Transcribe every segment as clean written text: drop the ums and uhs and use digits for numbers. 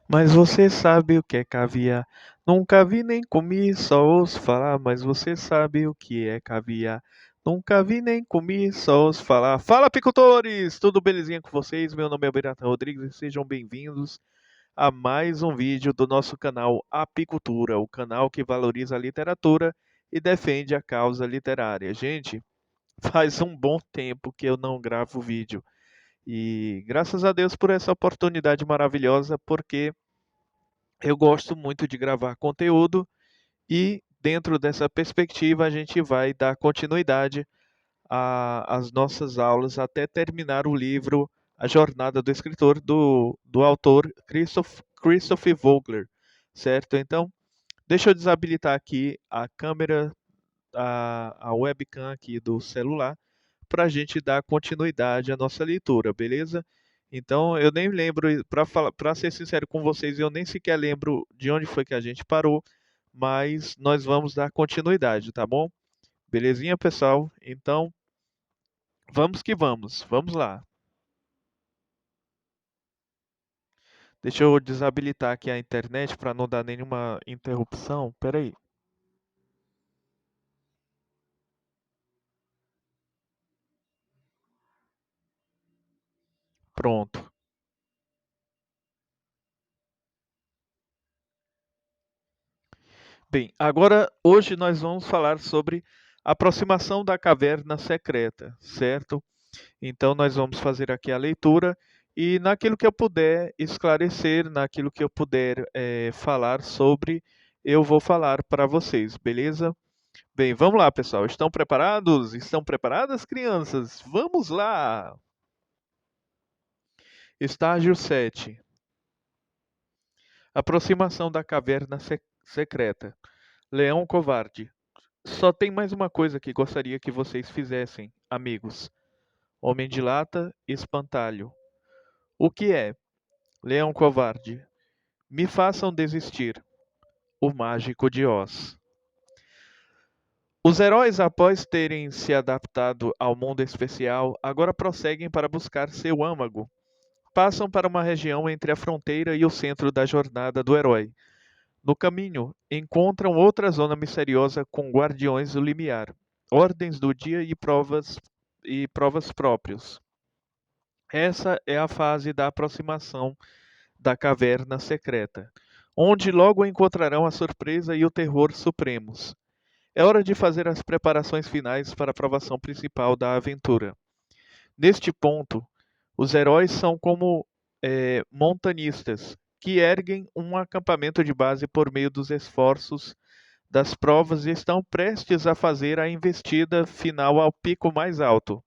Mas você sabe o que é caviar? Nunca vi nem comi, só ouço falar. Mas você sabe o que é caviar? Nunca vi nem comi, só ouço falar. Fala, apicultores! Tudo belezinha com vocês? Meu nome é Berata Rodrigues e sejam bem-vindos a mais um vídeo do nosso canal Apicultura, o canal que valoriza a literatura e defende a causa literária. Gente, faz um bom tempo que eu não gravo vídeo e graças a Deus por essa oportunidade maravilhosa, porque eu gosto muito de gravar conteúdo e, dentro dessa perspectiva, a gente vai dar continuidade às nossas aulas até terminar o livro A Jornada do Escritor, do autor Christoph Vogler, certo? Então, deixa eu desabilitar aqui a câmera, a webcam aqui do celular, para a gente dar continuidade à nossa leitura, beleza? Então, eu nem lembro, para ser sincero com vocês, eu nem sequer lembro de onde foi que a gente parou, mas nós vamos dar continuidade, tá bom? Belezinha, pessoal? Então, vamos que vamos. Vamos lá. Deixa eu desabilitar aqui a internet para não dar nenhuma interrupção. Pera aí. Pronto. Bem, agora hoje nós vamos falar sobre a aproximação da caverna secreta, certo? Então nós vamos fazer aqui a leitura e naquilo que eu puder esclarecer, naquilo que eu puder falar sobre, eu vou falar para vocês, beleza? Bem, vamos lá, pessoal. Estão preparados? Estão preparadas, crianças? Vamos lá! Estágio 7. Aproximação da caverna secreta. Leão covarde. Só tem mais uma coisa que gostaria que vocês fizessem, amigos. Homem de lata, espantalho. O que é? Leão covarde. Me façam desistir. O mágico de Oz. Os heróis, após terem se adaptado ao mundo especial, agora prosseguem para buscar seu âmago. Passam para uma região entre a fronteira e o centro da jornada do herói. No caminho, encontram outra zona misteriosa com guardiões do limiar, ordens do dia e provas próprios. Essa é a fase da aproximação da caverna secreta, onde logo encontrarão a surpresa e o terror supremos. É hora de fazer as preparações finais para a provação principal da aventura. Neste ponto, os heróis são como montanistas que erguem um acampamento de base por meio dos esforços das provas e estão prestes a fazer a investida final ao pico mais alto.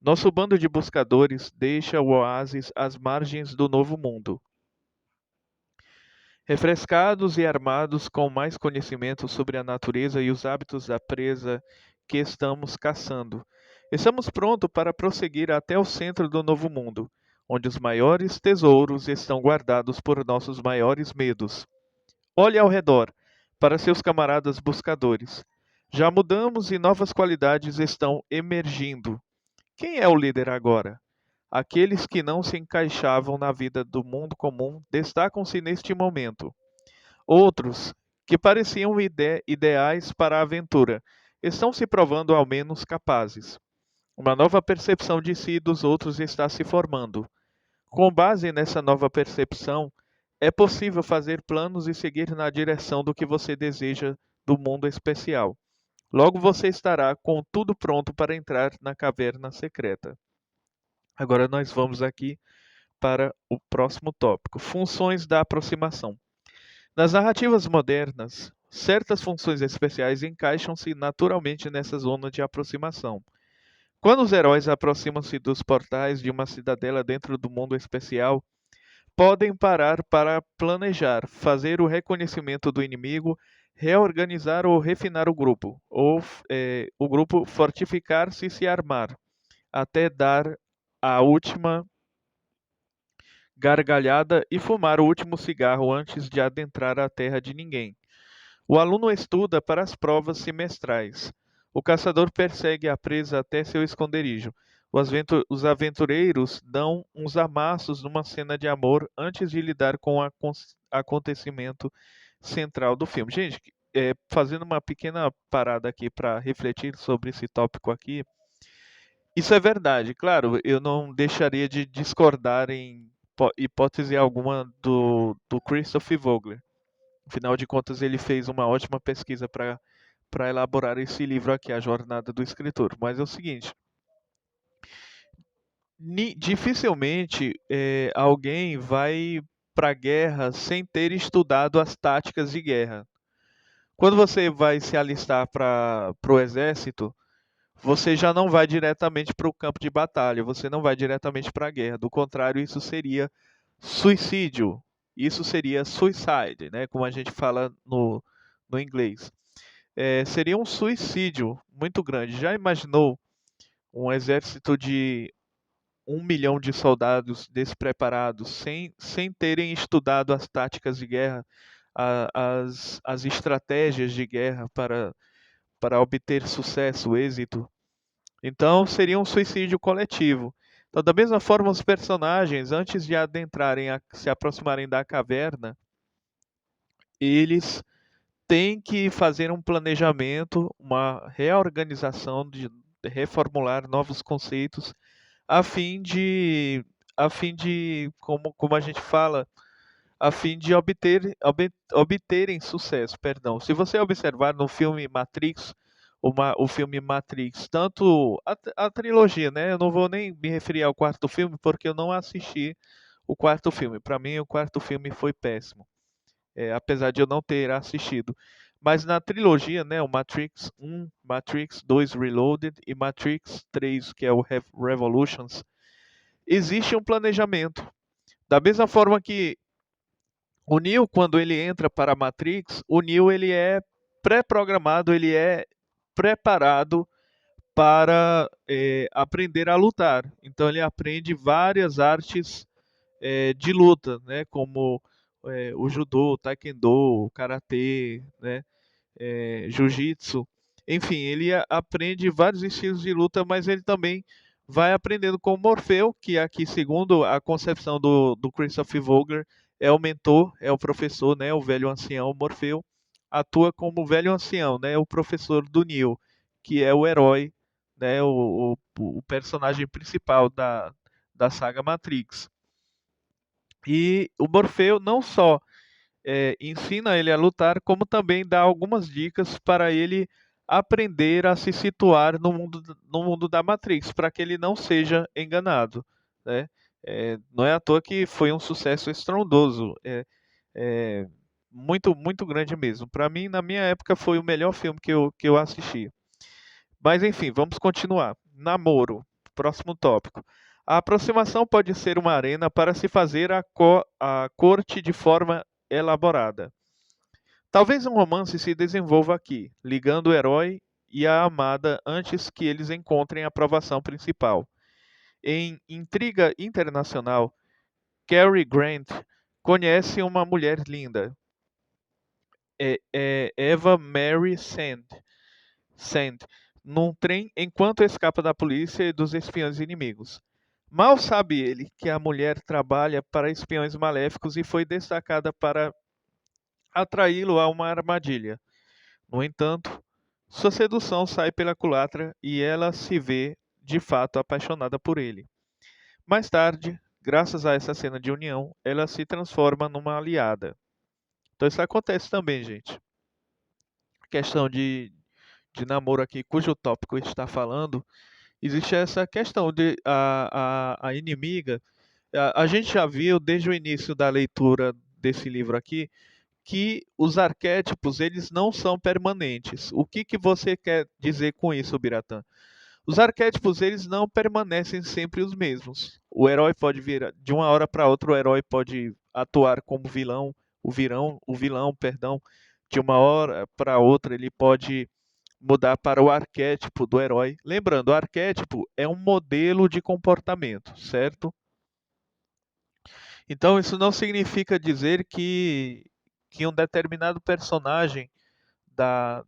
Nosso bando de buscadores deixa o oásis às margens do novo mundo. Refrescados e armados com mais conhecimento sobre a natureza e os hábitos da presa que estamos caçando, estamos prontos para prosseguir até o centro do novo mundo, onde os maiores tesouros estão guardados por nossos maiores medos. Olhe ao redor, para seus camaradas buscadores. Já mudamos e novas qualidades estão emergindo. Quem é o líder agora? Aqueles que não se encaixavam na vida do mundo comum destacam-se neste momento. Outros, que pareciam ideais para a aventura, estão se provando ao menos capazes. Uma nova percepção de si e dos outros está se formando. Com base nessa nova percepção, é possível fazer planos e seguir na direção do que você deseja do mundo especial. Logo você estará com tudo pronto para entrar na caverna secreta. Agora nós vamos aqui para o próximo tópico: funções da aproximação. Nas narrativas modernas, certas funções especiais encaixam-se naturalmente nessa zona de aproximação. Quando os heróis aproximam-se dos portais de uma cidadela dentro do mundo especial, podem parar para planejar, fazer o reconhecimento do inimigo, reorganizar ou refinar o grupo, ou o grupo fortificar-se e se armar, até dar a última gargalhada e fumar o último cigarro antes de adentrar a terra de ninguém. O aluno estuda para as provas semestrais. O caçador persegue a presa até seu esconderijo. Os aventureiros dão uns amassos numa cena de amor antes de lidar com o acontecimento central do filme. Gente, fazendo uma pequena parada aqui para refletir sobre esse tópico aqui, isso é verdade. Claro, eu não deixaria de discordar em hipótese alguma do Christopher Vogler. Afinal de contas, ele fez uma ótima pesquisa para elaborar esse livro aqui, A Jornada do Escritor. Mas é o seguinte, dificilmente alguém vai para a guerra sem ter estudado as táticas de guerra. Quando você vai se alistar para o exército, você já não vai diretamente para o campo de batalha, você não vai diretamente para a guerra. Do contrário, isso seria suicídio. Isso seria suicide, né? Como a gente fala no inglês. Seria um suicídio muito grande. Já imaginou um exército de 1 milhão de soldados despreparados, sem terem estudado as táticas de guerra, as estratégias de guerra para obter sucesso, êxito? Então seria um suicídio coletivo. Então, da mesma forma, os personagens, antes de se aproximarem da caverna, eles têm que fazer um planejamento, uma reorganização, de reformular novos conceitos, a fim de, como a gente fala, a fim de obterem sucesso, perdão. Se você observar no filme Matrix, o filme Matrix, tanto a trilogia, né? Eu não vou nem me referir ao quarto filme, porque eu não assisti o quarto filme. Para mim, o quarto filme foi péssimo, apesar de eu não ter assistido. Mas na trilogia, né, o Matrix 1, Matrix 2 Reloaded e Matrix 3, que é o Revolutions, existe um planejamento. Da mesma forma que o Neo, quando ele entra para a Matrix, o Neo ele é pré-programado, ele é preparado para aprender a lutar. Então ele aprende várias artes de luta, né, como o judô, o taekwondo, o karatê, né, jiu-jitsu. Enfim, ele aprende vários estilos de luta, mas ele também vai aprendendo com o Morfeu, que aqui, segundo a concepção do Christopher Vogler, é o mentor, é o professor, né, o velho ancião Morfeu, atua como o velho ancião, né, o professor do Neo, que é o herói, né, o personagem principal da saga Matrix. E o Morfeu não só ensina ele a lutar, como também dá algumas dicas para ele aprender a se situar no mundo da Matrix, para que ele não seja enganado, né? Não é à toa que foi um sucesso estrondoso, é, muito, muito grande mesmo. Para mim, na minha época, foi o melhor filme que eu assisti. Mas enfim, vamos continuar. Namoro, próximo tópico. A aproximação pode ser uma arena para se fazer a corte de forma elaborada. Talvez um romance se desenvolva aqui, ligando o herói e a amada antes que eles encontrem a aprovação principal. Em Intriga Internacional, Cary Grant conhece uma mulher linda, Eva Mary Sand, num trem enquanto escapa da polícia e dos espiões inimigos. Mal sabe ele que a mulher trabalha para espiões maléficos e foi destacada para atraí-lo a uma armadilha. No entanto, sua sedução sai pela culatra e ela se vê, de fato, apaixonada por ele. Mais tarde, graças a essa cena de união, ela se transforma numa aliada. Então isso acontece também, gente. A questão de namoro aqui, cujo tópico está falando, existe essa questão de a inimiga. A gente já viu desde o início da leitura desse livro aqui que os arquétipos eles não são permanentes. O que você quer dizer com isso, Biratã? Os arquétipos eles não permanecem sempre os mesmos. O herói pode vir de uma hora para outra, o herói pode atuar como vilão, o vilão, perdão, de uma hora para outra ele pode mudar para o arquétipo do herói. Lembrando, o arquétipo é um modelo de comportamento, certo? Então isso não significa dizer que um determinado personagem da,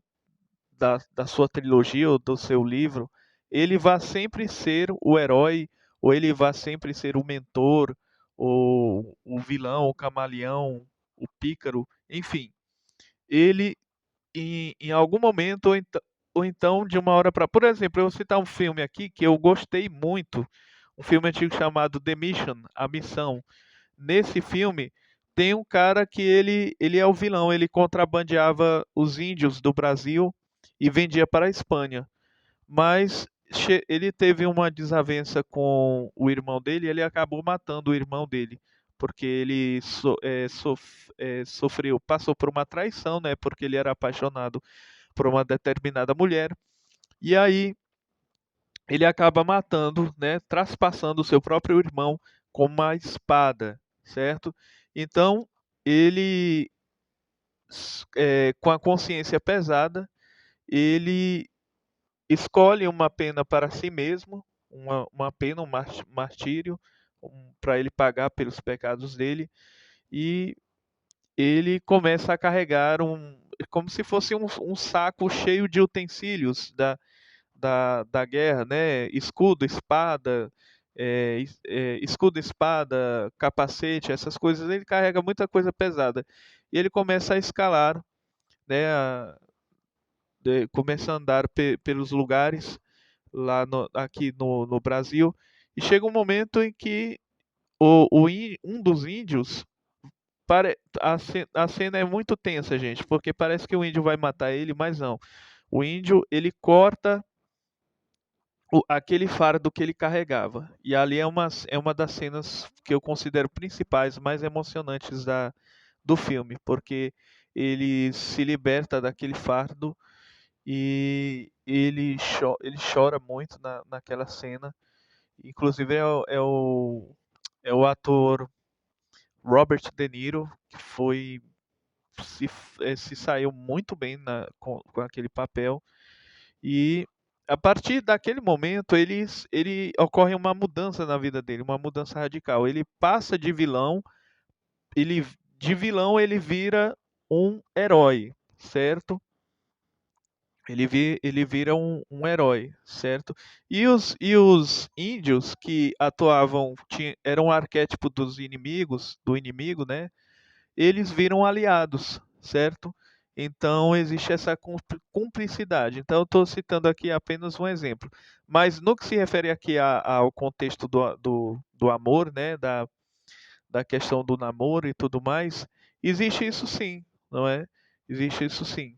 da sua trilogia ou do seu livro, ele vá sempre ser o herói, ou ele vá sempre ser o mentor, ou o vilão, o camaleão, o pícaro, enfim. Ele, em algum momento, ou então de uma hora para... Por exemplo, eu vou citar um filme aqui que eu gostei muito, um filme antigo chamado The Mission, A Missão. Nesse filme, tem um cara que ele é o vilão, ele contrabandeava os índios do Brasil e vendia para a Espanha. Mas ele teve uma desavença com o irmão dele e ele acabou matando o irmão dele. Porque ele sofreu, passou por uma traição, né? Porque ele era apaixonado por uma determinada mulher. E aí ele acaba matando, né? Traspassando o seu próprio irmão com uma espada, certo? Então ele, com a consciência pesada, ele escolhe uma pena para si mesmo, uma pena, um martírio, para ele pagar pelos pecados dele, e ele começa a carregar como se fosse um saco cheio de utensílios da guerra, né? Escudo, espada, escudo, espada, capacete, essas coisas. Ele carrega muita coisa pesada. E ele começa a escalar, né? Começa a andar pelos lugares lá aqui no Brasil. E chega um momento em que um dos índios. A cena é muito tensa, gente, porque parece que o índio vai matar ele, mas não. O índio, ele corta aquele fardo que ele carregava. E ali é uma das cenas que eu considero principais, mais emocionantes do filme, porque ele se liberta daquele fardo e ele chora muito naquela cena. Inclusive é o ator Robert De Niro, que se, se saiu muito bem com aquele papel. E a partir daquele momento, ele ocorre uma mudança na vida dele, uma mudança radical. Ele passa de vilão, ele vira um herói, certo? Ele vira um herói, certo? E os índios que atuavam, eram o arquétipo do inimigo, né? Eles viram aliados, certo? Então existe essa cumplicidade. Então eu estou citando aqui apenas um exemplo. Mas no que se refere aqui ao contexto do amor, né? Da questão do namoro e tudo mais, existe isso sim, não é? Existe isso sim.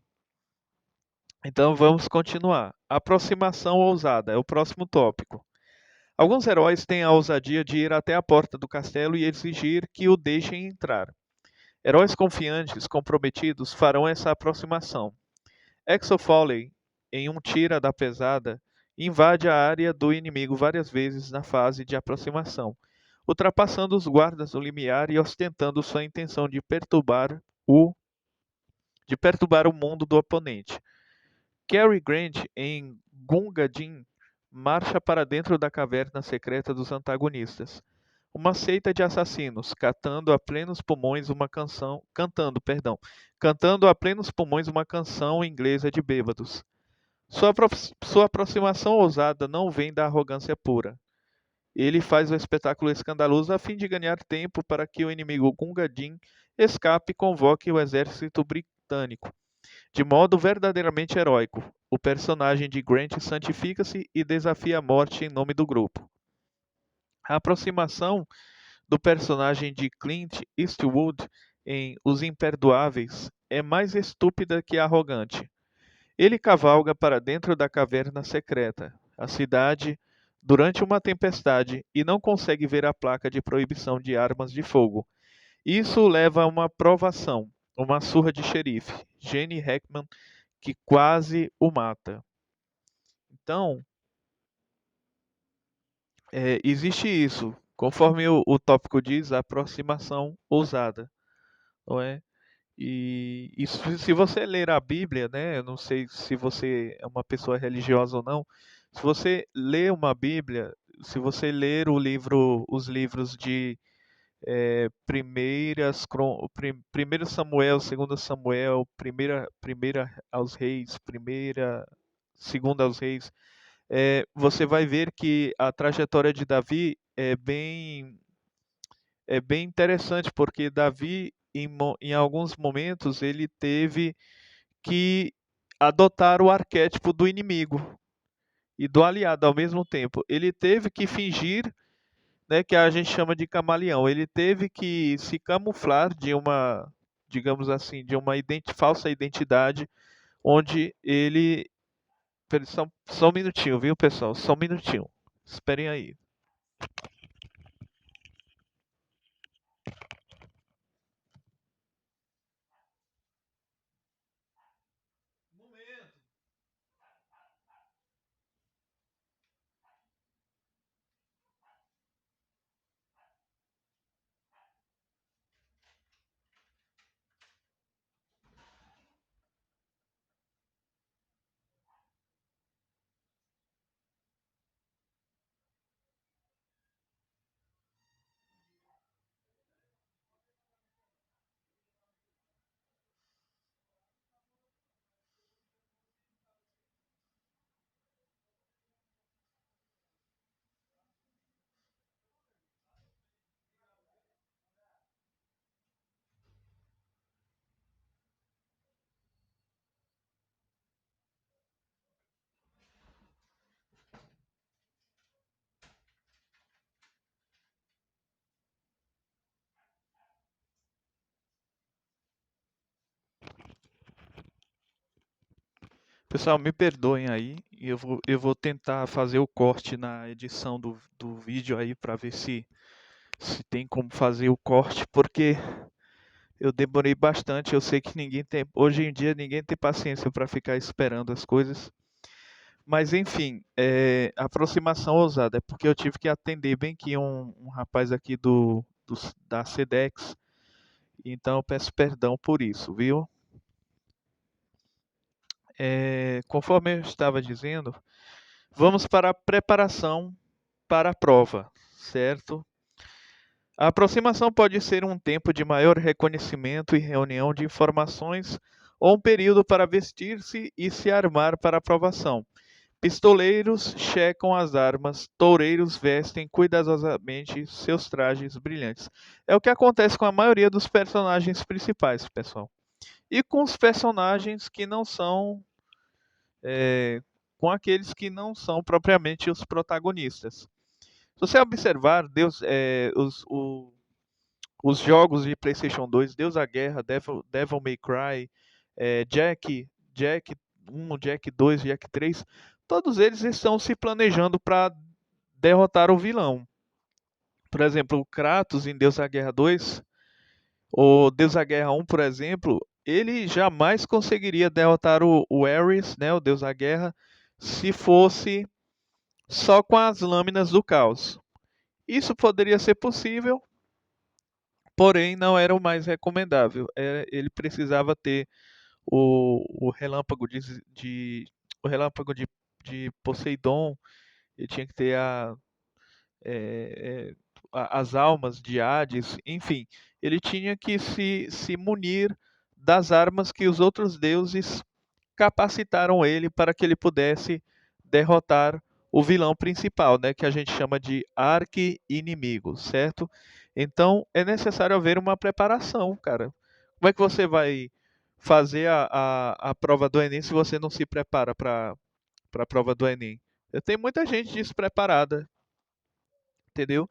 Então vamos continuar. Aproximação ousada é o próximo tópico. Alguns heróis têm a ousadia de ir até a porta do castelo e exigir que o deixem entrar. Heróis confiantes, comprometidos, farão essa aproximação. Exo Foley, em um tira da pesada, invade a área do inimigo várias vezes na fase de aproximação, ultrapassando os guardas do limiar e ostentando sua intenção de perturbar o mundo do oponente. Cary Grant, em Gunga Din, marcha para dentro da caverna secreta dos antagonistas. Uma seita de assassinos, cantando a plenos pulmões uma canção inglesa de bêbados. Sua aproximação ousada não vem da arrogância pura. Ele faz o espetáculo escandaloso a fim de ganhar tempo para que o inimigo Gunga Din escape e convoque o exército britânico. De modo verdadeiramente heróico, o personagem de Grant santifica-se e desafia a morte em nome do grupo. A aproximação do personagem de Clint Eastwood em Os Imperdoáveis é mais estúpida que arrogante. Ele cavalga para dentro da caverna secreta, a cidade, durante uma tempestade e não consegue ver a placa de proibição de armas de fogo. Isso o leva a uma provação, uma surra de xerife, Gene Hackman, que quase o mata. Então, existe isso. Conforme o tópico diz, a aproximação ousada, não é? E se você ler a Bíblia, né? Eu não sei se você é uma pessoa religiosa ou não. Se você ler uma Bíblia, se você ler os livros de primeiro Samuel, segundo Samuel, primeira aos Reis, segunda aos Reis, você vai ver que a trajetória de Davi é bem interessante, porque Davi, em alguns momentos, ele teve que adotar o arquétipo do inimigo e do aliado ao mesmo tempo. Ele teve que fingir, né, que a gente chama de camaleão. Ele teve que se camuflar de uma, digamos assim, de uma falsa identidade, onde ele. Só um minutinho, viu, pessoal? Só um minutinho. Esperem aí. Pessoal, me perdoem aí. Eu vou tentar fazer o corte na edição do vídeo aí para ver se tem como fazer o corte, porque eu demorei bastante. Eu sei que ninguém tem, hoje em dia ninguém tem paciência para ficar esperando as coisas. Mas enfim, aproximação ousada, é porque eu tive que atender bem que um rapaz aqui da Sedex, então eu peço perdão por isso, viu? Conforme eu estava dizendo, vamos para a preparação para a prova, certo? A aproximação pode ser um tempo de maior reconhecimento e reunião de informações ou um período para vestir-se e se armar para a aprovação. Pistoleiros checam as armas, toureiros vestem cuidadosamente seus trajes brilhantes. É o que acontece com a maioria dos personagens principais, pessoal. E com os personagens que não são. é, com aqueles que não são propriamente os protagonistas. Se você observar, os jogos de PlayStation 2, Deus a Guerra, Devil May Cry, Jack 1, Jack 2, Jack 3, todos eles estão se planejando para derrotar o vilão. Por exemplo, o Kratos em Deus a Guerra 2, ou Deus a Guerra 1, por exemplo, ele jamais conseguiria derrotar o Ares, né, o Deus da Guerra, se fosse só com as lâminas do caos. Isso poderia ser possível, porém não era o mais recomendável. Ele precisava ter o relâmpago o relâmpago de Poseidon, ele tinha que ter é, é, as almas de Hades, enfim, ele tinha que se munir das armas que os outros deuses capacitaram ele para que ele pudesse derrotar o vilão principal, né, que a gente chama de arqui-inimigo, certo? Então é necessário haver uma preparação, cara. Como é que você vai fazer a prova do Enem se você não se prepara para a prova do Enem? Tem muita gente despreparada, entendeu?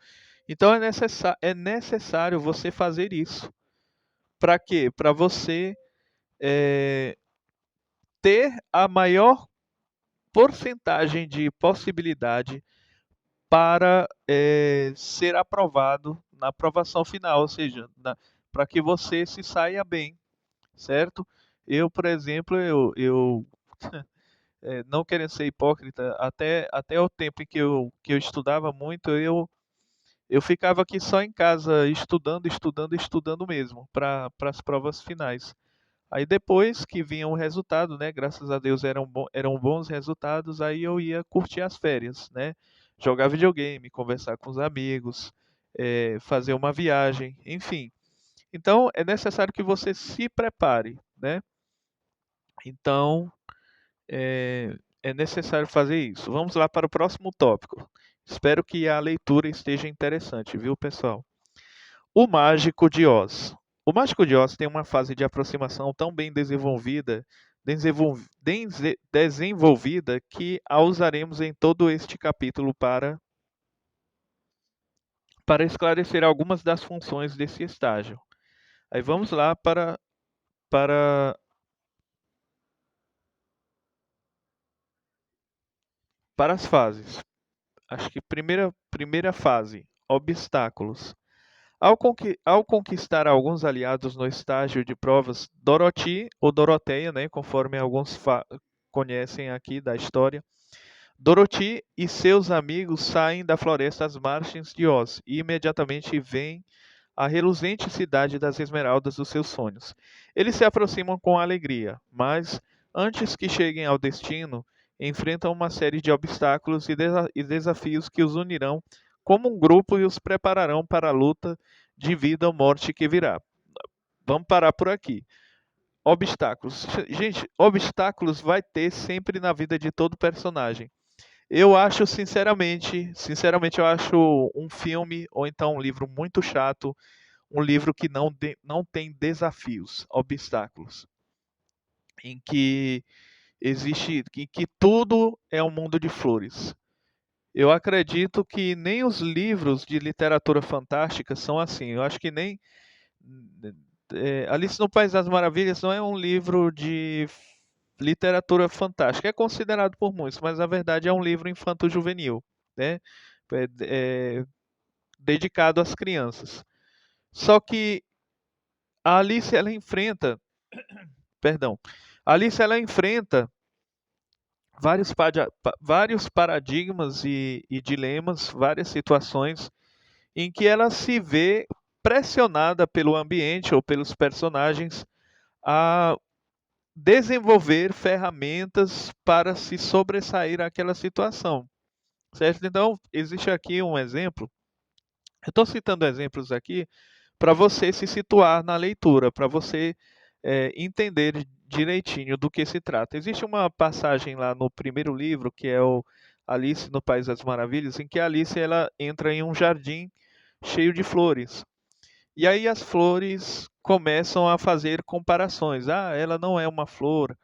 Então é necessário você fazer isso. Para quê? Para você eh, ter a maior porcentagem de possibilidade para ser aprovado na aprovação final, ou seja, para que você se saia bem, certo? Eu, por exemplo, não querendo ser hipócrita, até o tempo em que eu estudava muito, eu ficava aqui só em casa estudando, estudando, estudando mesmo para as provas finais. Aí depois que vinha o resultado, né? Graças a Deus eram bons resultados, aí eu ia curtir as férias, né? Jogar videogame, conversar com os amigos, fazer uma viagem, enfim. Então é necessário que você se prepare, né? Então é necessário fazer isso. Vamos lá para o próximo tópico. Espero que a leitura esteja interessante, viu, pessoal? O Mágico de Oz. O Mágico de Oz tem uma fase de aproximação tão bem desenvolvida que a usaremos em todo este capítulo para esclarecer algumas das funções desse estágio. Aí vamos lá para, para as fases. Acho que primeira fase, obstáculos. Ao conquistar alguns aliados no estágio de provas, Dorothy, ou Doroteia, né, conforme alguns conhecem aqui da história, Dorothy e seus amigos saem da floresta às margens de Oz e imediatamente veem a reluzente cidade das esmeraldas dos seus sonhos. Eles se aproximam com alegria, mas antes que cheguem ao destino, enfrentam uma série de obstáculos e desafios que os unirão como um grupo e os prepararão para a luta de vida ou morte que virá. Vamos parar por aqui. Obstáculos. Gente, obstáculos vai ter sempre na vida de todo personagem. Eu acho, sinceramente, eu acho um filme ou então um livro muito chato, um livro que não tem desafios, obstáculos, em que em que tudo é um mundo de flores. Eu acredito que nem os livros de literatura fantástica são assim. Eu acho que nem Alice no País das Maravilhas não é um livro de literatura fantástica. É considerado por muitos, mas na verdade é um livro infanto-juvenil, né? É, é, dedicado às crianças. Só que a Alice ela enfrenta, perdão, a Alice ela enfrenta vários paradigmas e dilemas, várias situações em que ela se vê pressionada pelo ambiente ou pelos personagens a desenvolver ferramentas para se sobressair àquela situação, certo? Então, existe aqui um exemplo. Eu estou citando exemplos aqui para você se situar na leitura, para você entender direitinho do que se trata. Existe uma passagem lá no primeiro livro, que é o Alice no País das Maravilhas, em que a Alice ela entra em um jardim cheio de flores. E aí as flores começam a fazer comparações. Ah, ela não é uma flor,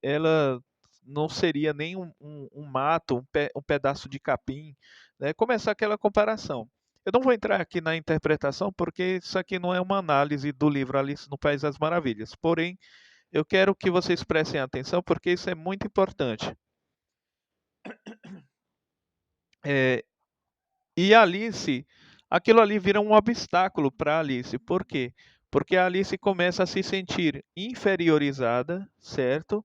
ela não seria nem um mato, um pedaço de capim, né? Começa aquela comparação. Eu não vou entrar aqui na interpretação, porque isso aqui não é uma análise do livro Alice no País das Maravilhas. Porém, eu quero que vocês prestem atenção, porque isso é muito importante. É, e Alice, aquilo ali vira um obstáculo para Alice. Por quê? Porque a Alice começa a se sentir inferiorizada, certo?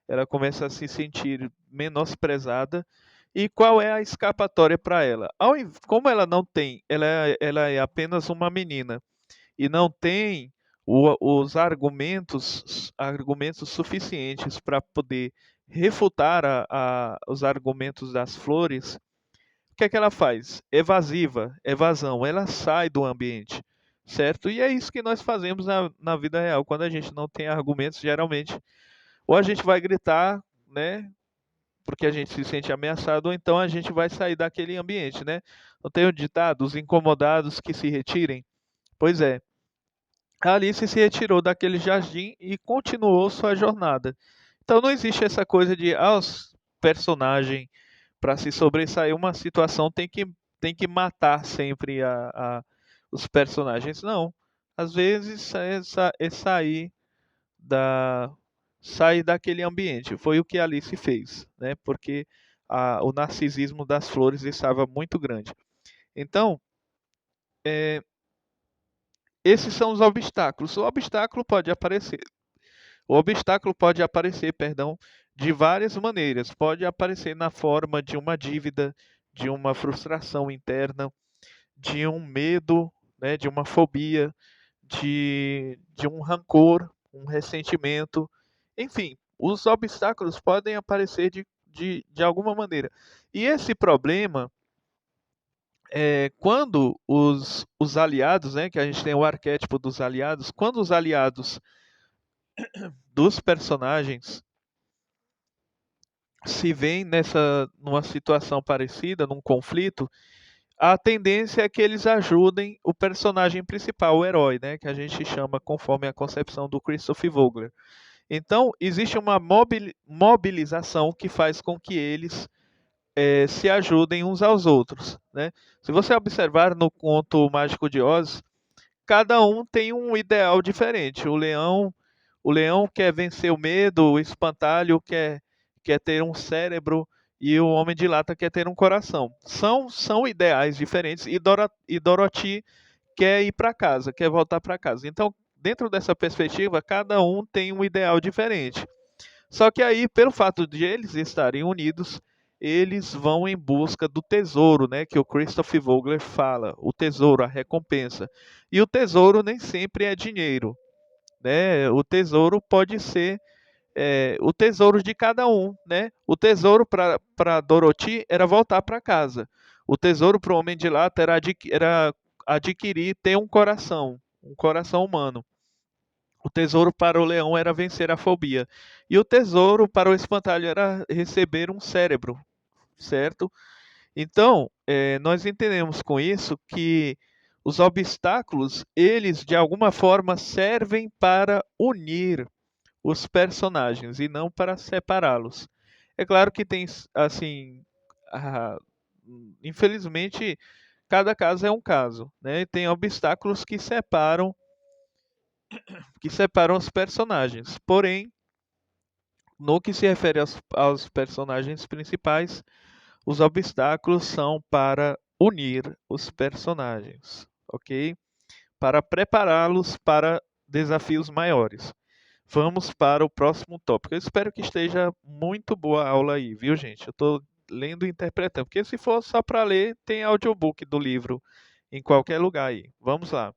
Ela começa a se sentir menosprezada. E qual é a escapatória para ela? Como ela não tem, ela é apenas uma menina e não tem os argumentos suficientes para poder refutar os argumentos das flores, o que é que ela faz? Evasão, ela sai do ambiente, certo? E é isso que nós fazemos na vida real. Quando a gente não tem argumentos, geralmente, ou a gente vai gritar, né? Porque a gente se sente ameaçado, ou então a gente vai sair daquele ambiente, né? Não tem o ditado, os incomodados que se retirem? Pois é, a Alice se retirou daquele jardim e continuou sua jornada. Então não existe essa coisa de os personagem para se sobressair uma situação tem que matar sempre os personagens. Não. Às vezes é da, sair daquele ambiente. Foi o que a Alice fez, né? Porque o narcisismo das flores estava muito grande. Então, é, esses são os obstáculos. O obstáculo pode aparecer, perdão, de várias maneiras. Pode aparecer na forma de uma dívida, de uma frustração interna, de um medo, né, de uma fobia, de um rancor, um ressentimento. Enfim, os obstáculos podem aparecer de alguma maneira. E esse problema quando os aliados, né, que a gente tem o arquétipo dos aliados, quando os aliados dos personagens se veem numa situação parecida, num conflito, a tendência é que eles ajudem o personagem principal, o herói, né, que a gente chama conforme a concepção do Christoph Vogler. Então, existe uma mobilização que faz com que eles se ajudem uns aos outros, né? Se você observar no conto Mágico de Oz, cada um tem um ideal diferente. O leão quer vencer o medo, o espantalho quer ter um cérebro e o homem de lata quer ter um coração. São ideais diferentes e Dorothy quer ir para casa, quer voltar para casa. Então, dentro dessa perspectiva, cada um tem um ideal diferente. Só que aí, pelo fato de eles estarem unidos, eles vão em busca do tesouro, né, que o Christoph Vogler fala, o tesouro, a recompensa. E o tesouro nem sempre é dinheiro, né? O tesouro pode ser o tesouro de cada um, né? O tesouro para Dorothy era voltar para casa. O tesouro para o Homem de Lata era adquirir, ter um coração humano. O tesouro para o leão era vencer a fobia. E o tesouro para o espantalho era receber um cérebro, certo? Então, nós entendemos com isso que os obstáculos, eles de alguma forma servem para unir os personagens e não para separá-los. É claro que tem, assim, ah, infelizmente, cada caso é um caso, né? Tem obstáculos que separam os personagens. Porém, no que se refere aos personagens principais, os obstáculos são para unir os personagens, ok? Para prepará-los para desafios maiores. Vamos para o próximo tópico. Eu espero que esteja muito boa a aula aí, viu, gente? Eu estou lendo e interpretando, porque se for só para ler, tem audiobook do livro em qualquer lugar aí. Vamos lá.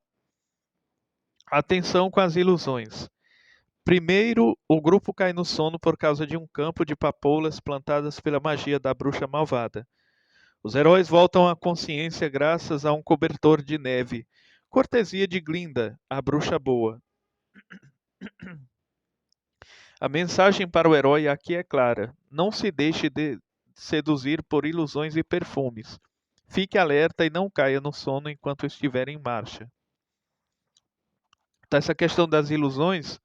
Atenção com as ilusões. Primeiro, o grupo cai no sono por causa de um campo de papoulas plantadas pela magia da bruxa malvada. Os heróis voltam à consciência graças a um cobertor de neve, cortesia de Glinda, a bruxa boa. A mensagem para o herói aqui é clara: não se deixe seduzir por ilusões e perfumes. Fique alerta e não caia no sono enquanto estiver em marcha. Então, essa questão das ilusões,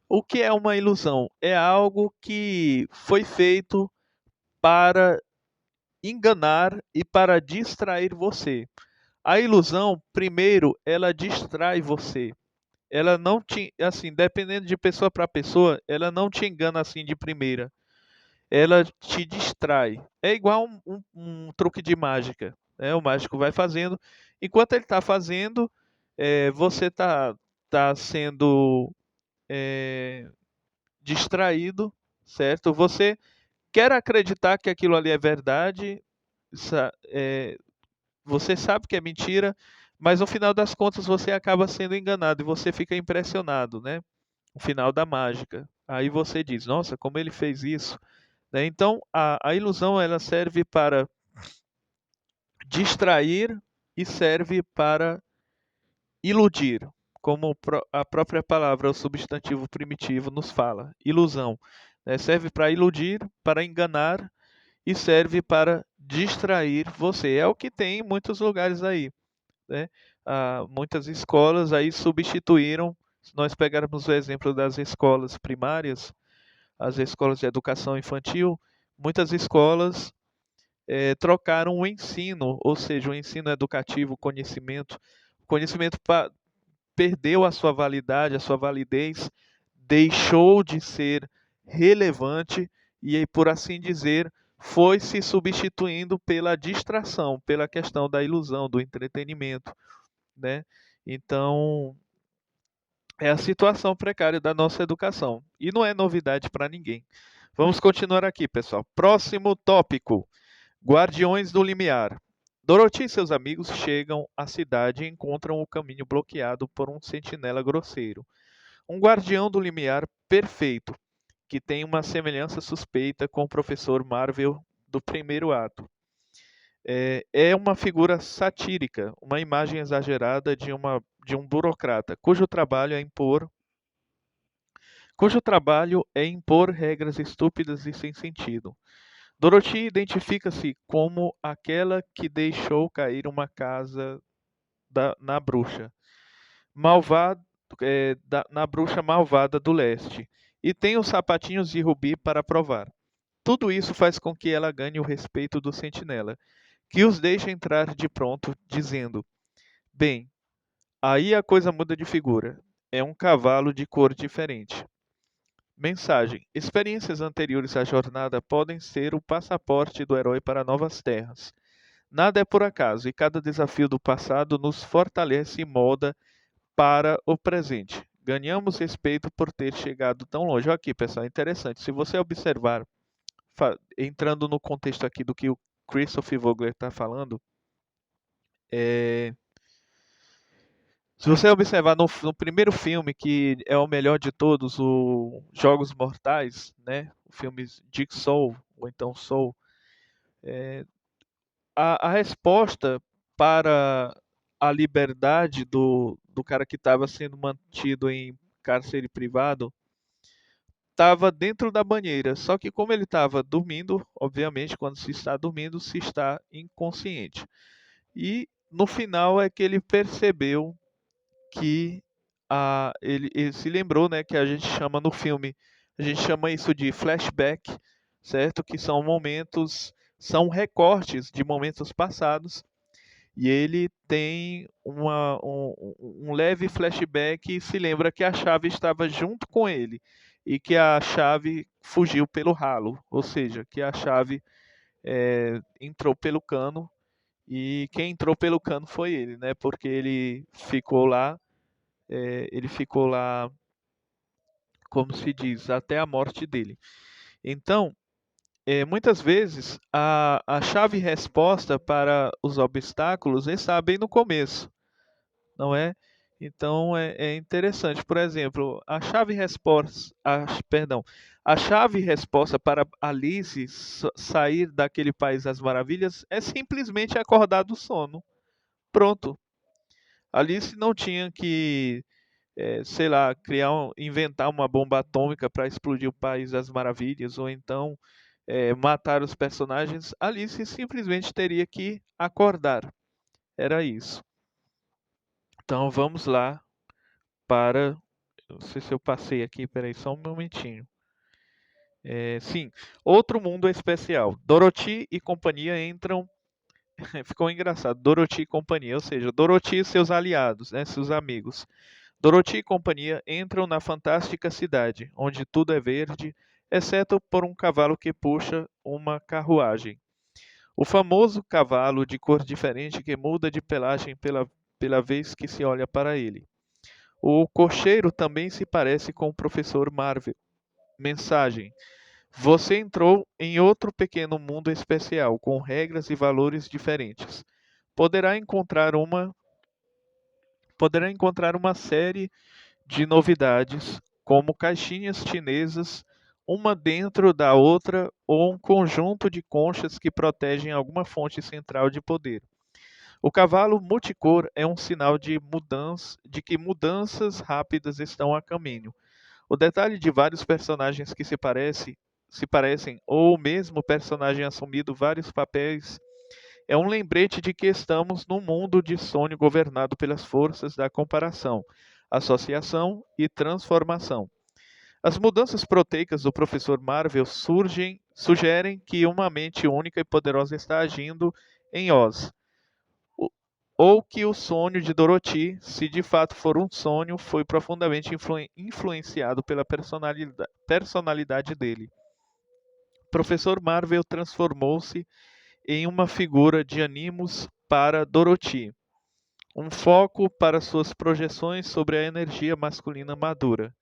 o que é uma ilusão? É algo que foi feito para enganar e para distrair você. A ilusão, primeiro, ela distrai você. Ela não te, assim, dependendo de pessoa para pessoa, ela não te engana assim de primeira. Ela te distrai. É igual um truque de mágica, né? O mágico vai fazendo. Enquanto ele está fazendo, você tá sendo é, distraído, certo? Você quer acreditar que aquilo ali é verdade, você sabe que é mentira, mas no final das contas você acaba sendo enganado e você fica impressionado, né? O final da mágica. Aí você diz, nossa, como ele fez isso, né? Então a ilusão ela serve para distrair e serve para iludir, como a própria palavra, o substantivo primitivo nos fala, ilusão, né? Serve para iludir, para enganar e serve para distrair você. É o que tem em muitos lugares aí, né? Muitas escolas aí substituíram, se nós pegarmos o exemplo das escolas primárias, as escolas de educação infantil, muitas escolas trocaram o ensino, ou seja, o ensino educativo, o conhecimento perdeu a sua validade, a sua validez, deixou de ser relevante e, por assim dizer, foi se substituindo pela distração, pela questão da ilusão, do entretenimento, né? Então, é a situação precária da nossa educação e não é novidade para ninguém. Vamos continuar aqui, pessoal. Próximo tópico: Guardiões do Limiar. Dorothy e seus amigos chegam à cidade e encontram o caminho bloqueado por um sentinela grosseiro, um guardião do limiar perfeito, que tem uma semelhança suspeita com o professor Marvel do primeiro ato. É uma figura satírica, uma imagem exagerada de um burocrata, cujo trabalho é impor cujo trabalho é impor regras estúpidas e sem sentido. Dorothy identifica-se como aquela que deixou cair uma casa na bruxa, malvada, na bruxa malvada do leste, e tem os sapatinhos de rubi para provar. Tudo isso faz com que ela ganhe o respeito do sentinela, que os deixa entrar de pronto, dizendo: Bem, aí a coisa muda de figura. É um cavalo de cor diferente. Mensagem: experiências anteriores à jornada podem ser o passaporte do herói para novas terras. Nada é por acaso, e cada desafio do passado nos fortalece e molda para o presente. Ganhamos respeito por ter chegado tão longe. Olha aqui, pessoal, interessante. Se você observar, entrando no contexto aqui do que o Christopher Vogler está falando, é, se você observar no primeiro filme, que é o melhor de todos, o Jogos Mortais, né? O filme Jigsaw, ou então Soul, a resposta para a liberdade do cara que estava sendo mantido em cárcere privado estava dentro da banheira. Só que como ele estava dormindo, obviamente, quando se está dormindo, se está inconsciente. E no final é que ele percebeu que ele se lembrou, né, que a gente chama no filme, a gente chama isso de flashback, certo? Que são momentos, são recortes de momentos passados, e ele tem um leve flashback e se lembra que a chave estava junto com ele e que a chave fugiu pelo ralo, ou seja, que a chave entrou pelo cano, e quem entrou pelo cano foi ele, né? Porque ele ficou lá, como se diz, até a morte dele. Então, muitas vezes a chave resposta para os obstáculos está bem no começo, não é? Então é interessante. Por exemplo, a chave resposta para Alice sair daquele país das maravilhas é simplesmente acordar do sono. Pronto. Alice não tinha que sei lá, inventar uma bomba atômica para explodir o País das Maravilhas, ou então matar os personagens. Alice simplesmente teria que acordar. Era isso. Então vamos lá para. Não sei se eu passei aqui, peraí, só um momentinho. Sim, outro mundo especial. Dorothy e companhia entram. Ficou engraçado. Dorothy e companhia, ou seja, Dorothy e seus aliados, né, seus amigos. Dorothy e companhia entram na fantástica cidade, onde tudo é verde, exceto por um cavalo que puxa uma carruagem. O famoso cavalo de cor diferente que muda de pelagem pela vez que se olha para ele. O cocheiro também se parece com o professor Marvel. Mensagem: você entrou em outro pequeno mundo especial, com regras e valores diferentes. Poderá encontrar uma, poderá encontrar uma série de novidades, como caixinhas chinesas, uma dentro da outra ou um conjunto de conchas que protegem alguma fonte central de poder. O cavalo multicor é um sinal de que mudanças rápidas estão a caminho. O detalhe de vários personagens que se parecem, ou o mesmo personagem assumindo vários papéis, é um lembrete de que estamos num mundo de sonho governado pelas forças da comparação, associação e transformação. As mudanças proteicas do Professor Marvel sugerem que uma mente única e poderosa está agindo em Oz, ou que o sonho de Dorothy, se de fato for um sonho, foi profundamente influenciado pela personalidade dele. Professor Marvel transformou-se em uma figura de ânimos para Dorothy, um foco para suas projeções sobre a energia masculina madura.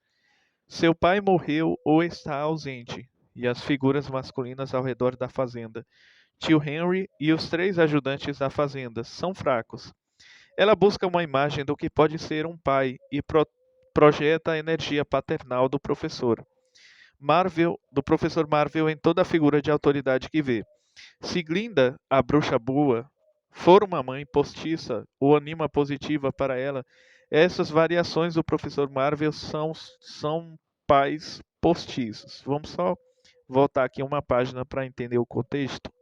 Seu pai morreu ou está ausente, e as figuras masculinas ao redor da fazenda, tio Henry e os 3 ajudantes da fazenda, são fracos. Ela busca uma imagem do que pode ser um pai e projeta a energia paternal do professor Marvel em toda a figura de autoridade que vê. Se Glinda, a bruxa boa, for uma mãe postiça ou anima positiva para ela, essas variações do professor Marvel são pais postiços. Vamos só voltar aqui uma página para entender o contexto.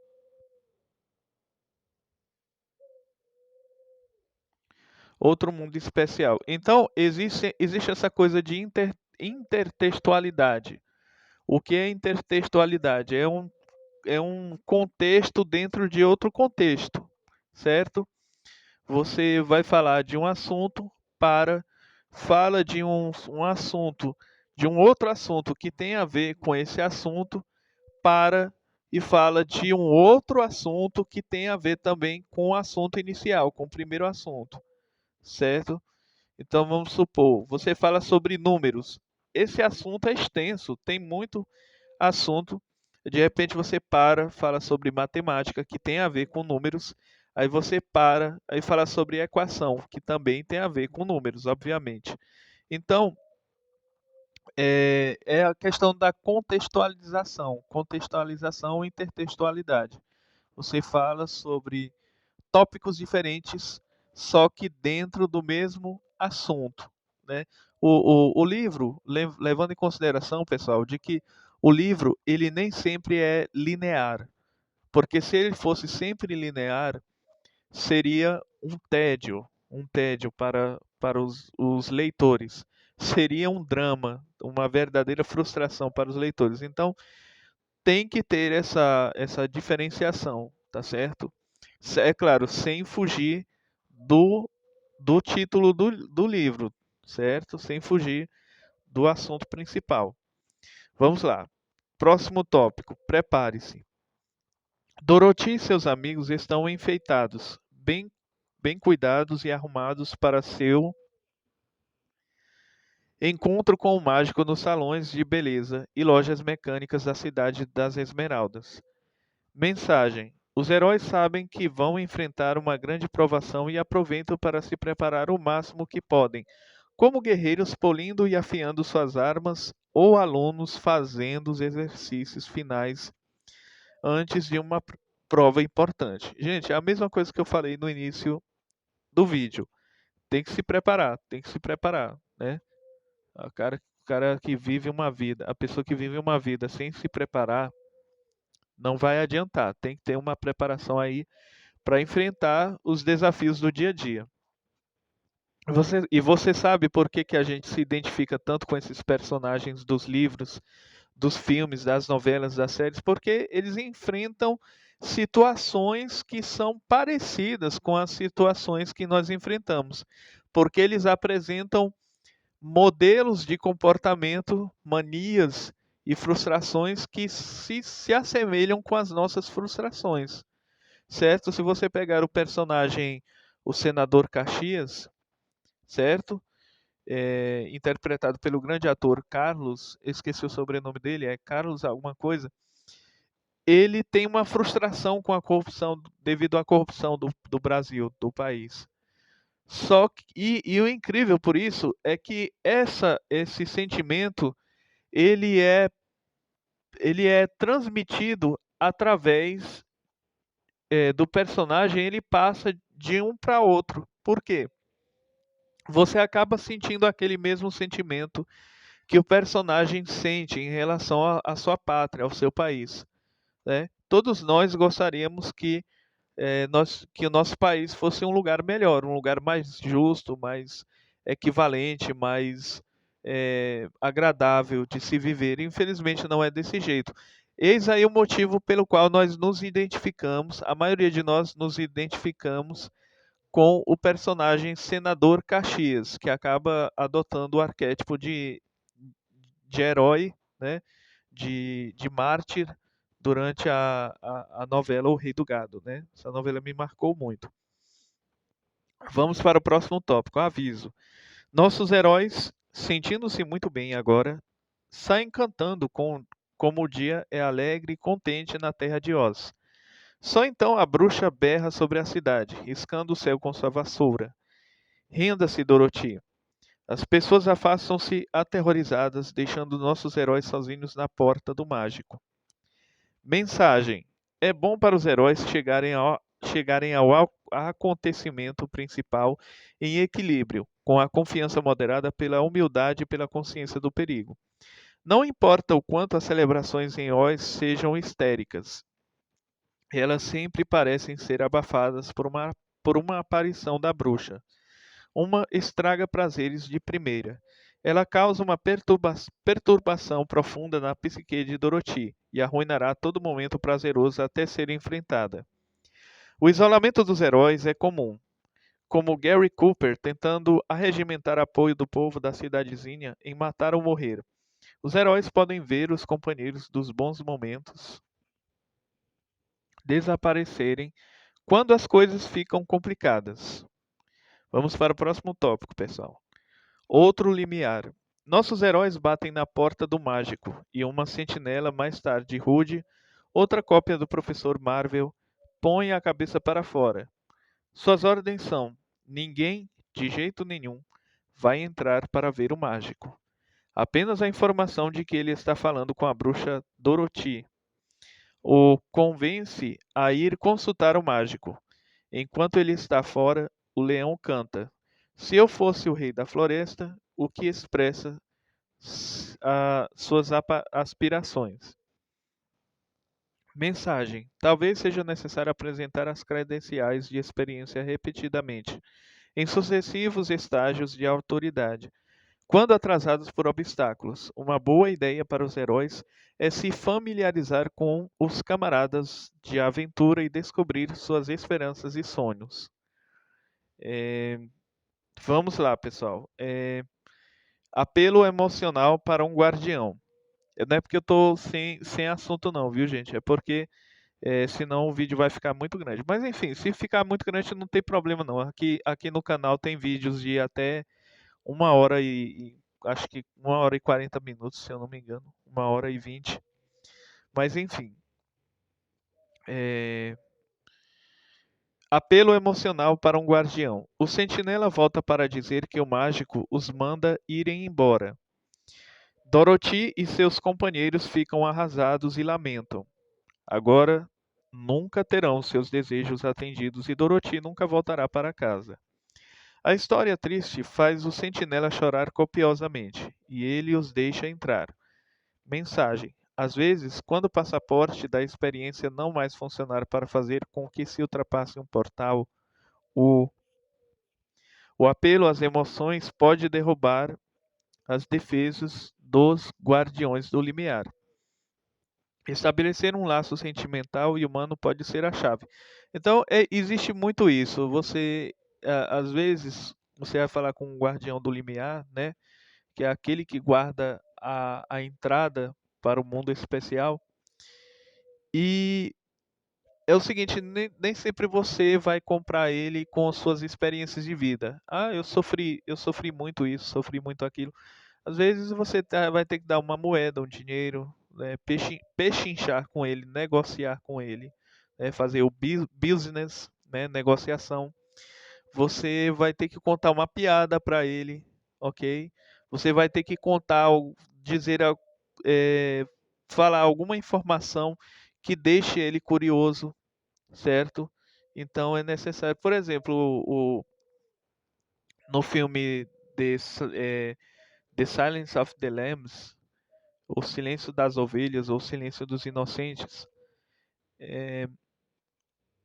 Outro mundo especial. Então, existe essa coisa de intertextualidade. O que é intertextualidade? É um contexto dentro de outro contexto, certo? Você vai falar de um assunto fala de um assunto, de um outro assunto que tem a ver com esse assunto, e fala de um outro assunto que tem a ver também com o assunto inicial, com o primeiro assunto, certo? Então vamos supor, você fala sobre números. Esse assunto é extenso, tem muito assunto. De repente você fala sobre matemática, que tem a ver com números. Aí você aí fala sobre equação, que também tem a ver com números, obviamente. Então, é a questão da contextualização e intertextualidade. Você fala sobre tópicos diferentes, só que dentro do mesmo assunto, né? O livro, levando em consideração, pessoal, de que o livro ele nem sempre é linear, porque se ele fosse sempre linear, seria um tédio para os leitores, seria um drama, uma verdadeira frustração para os leitores. Então, tem que ter essa diferenciação, tá certo? É claro, sem fugir do, do título do livro, certo? Sem fugir do assunto principal. Vamos lá. Próximo tópico. Prepare-se. Dorothy e seus amigos estão enfeitados, bem cuidados e arrumados para seu encontro com o mágico nos salões de beleza e lojas mecânicas da cidade das Esmeraldas. Mensagem: os heróis sabem que vão enfrentar uma grande provação e aproveitam para se preparar o máximo que podem, como guerreiros polindo e afiando suas armas ou alunos fazendo os exercícios finais antes de uma prova importante. Gente, é a mesma coisa que eu falei no início do vídeo. Tem que se preparar, né? O cara que vive uma vida, a pessoa que vive uma vida sem se preparar, não vai adiantar. Tem que ter uma preparação aí para enfrentar os desafios do dia a dia. Você sabe por que, que a gente se identifica tanto com esses personagens dos livros, dos filmes, das novelas, das séries? Porque eles enfrentam situações que são parecidas com as situações que nós enfrentamos. Porque eles apresentam modelos de comportamento, manias e frustrações que se assemelham com as nossas frustrações, certo? Se você pegar o personagem, o senador Caxias, certo? Interpretado pelo grande ator Carlos, esqueci o sobrenome dele, é Carlos alguma coisa. Ele tem uma frustração com a corrupção, devido à corrupção do Brasil, do país. E o incrível por isso é que esse sentimento ele é, ele é transmitido através do personagem, ele passa de um para outro. Por quê? Você acaba sentindo aquele mesmo sentimento que o personagem sente em relação à sua pátria, ao seu país, né? Todos nós gostaríamos que o nosso país fosse um lugar melhor, um lugar mais justo, mais equivalente, mais agradável de se viver. Infelizmente não é desse jeito. Eis aí o motivo pelo qual nós nos identificamos, a maioria de nós nos identificamos com o personagem Senador Caxias, que acaba adotando o arquétipo de herói, né? De mártir durante a novela O Rei do Gado, né? Essa novela me marcou muito. Vamos para o próximo tópico, aviso. Nossos heróis, sentindo-se muito bem agora, saem cantando como o dia é alegre e contente na terra de Oz. Só então a bruxa berra sobre a cidade, riscando o céu com sua vassoura. Renda-se, Dorothy. As pessoas afastam-se aterrorizadas, deixando nossos heróis sozinhos na porta do mágico. Mensagem: é bom para os heróis chegarem ao acontecimento principal em equilíbrio, com a confiança moderada pela humildade e pela consciência do perigo. Não importa o quanto as celebrações em Oz sejam histéricas, elas sempre parecem ser abafadas por uma aparição da bruxa. Uma estraga prazeres de primeira. Ela causa uma perturbação profunda na psique de Dorothy e arruinará todo momento prazeroso até ser enfrentada. O isolamento dos heróis é comum, como Gary Cooper tentando arregimentar apoio do povo da cidadezinha em Matar ou Morrer. Os heróis podem ver os companheiros dos bons momentos desaparecerem quando as coisas ficam complicadas. Vamos para o próximo tópico, pessoal. Outro limiar. Nossos heróis batem na porta do mágico e uma sentinela mais tarde, Rude, outra cópia do professor Marvel, põe a cabeça para fora. Suas ordens são: ninguém, de jeito nenhum, vai entrar para ver o mágico. Apenas a informação de que ele está falando com a bruxa Dorothy o convence a ir consultar o mágico. Enquanto ele está fora, o leão canta: se eu fosse o rei da floresta, o que expressa suas aspirações. Mensagem: talvez seja necessário apresentar as credenciais de experiência repetidamente, em sucessivos estágios de autoridade, quando atrasados por obstáculos. Uma boa ideia para os heróis é se familiarizar com os camaradas de aventura e descobrir suas esperanças e sonhos. Vamos lá, pessoal. Apelo emocional para um guardião. Não é porque eu tô sem assunto não, viu, gente? É porque senão o vídeo vai ficar muito grande. Mas enfim, se ficar muito grande não tem problema não. Aqui no canal tem vídeos de até 1 hora acho que 1 hora e 40 minutos, se eu não me engano. 1 hora e 20. Mas enfim. Apelo emocional para um guardião. O sentinela volta para dizer que o mágico os manda irem embora. Dorothy e seus companheiros ficam arrasados e lamentam. Agora nunca terão seus desejos atendidos e Dorothy nunca voltará para casa. A história triste faz o sentinela chorar copiosamente e ele os deixa entrar. Mensagem: às vezes, quando o passaporte da experiência não mais funcionar para fazer com que se ultrapasse um portal, o, o apelo às emoções pode derrubar as defesas dos guardiões do limiar. Estabelecer um laço sentimental e humano pode ser a chave. Então, existe muito isso. Às vezes, você vai falar com um guardião do limiar, né? Que é aquele que guarda a entrada para o mundo especial. E é o seguinte, nem sempre você vai comprar ele com as suas experiências de vida. Ah, eu sofri muito isso, sofri muito aquilo. Às vezes você vai ter que dar uma moeda, um dinheiro, né, pechinchar com ele, negociar com ele, né, fazer o business, né, negociação. Você vai ter que contar uma piada para ele, ok? Você vai ter que contar, dizer, é, falar alguma informação que deixe ele curioso, certo? Então é necessário, por exemplo, no filme The Silence of the Lambs, O Silêncio das Ovelhas ou O Silêncio dos Inocentes,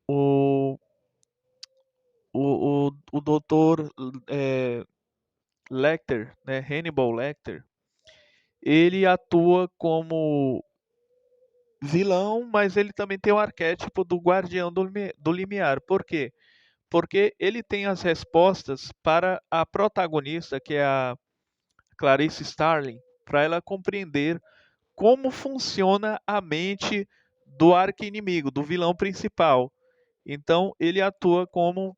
o, o doutor Lecter, né, Hannibal Lecter, ele atua como vilão, mas ele também tem o arquétipo do guardião do limiar. Por quê? Porque ele tem as respostas para a protagonista, que é a Clarice Starling, para ela compreender como funciona a mente do arqui-inimigo, do vilão principal. Então ele atua como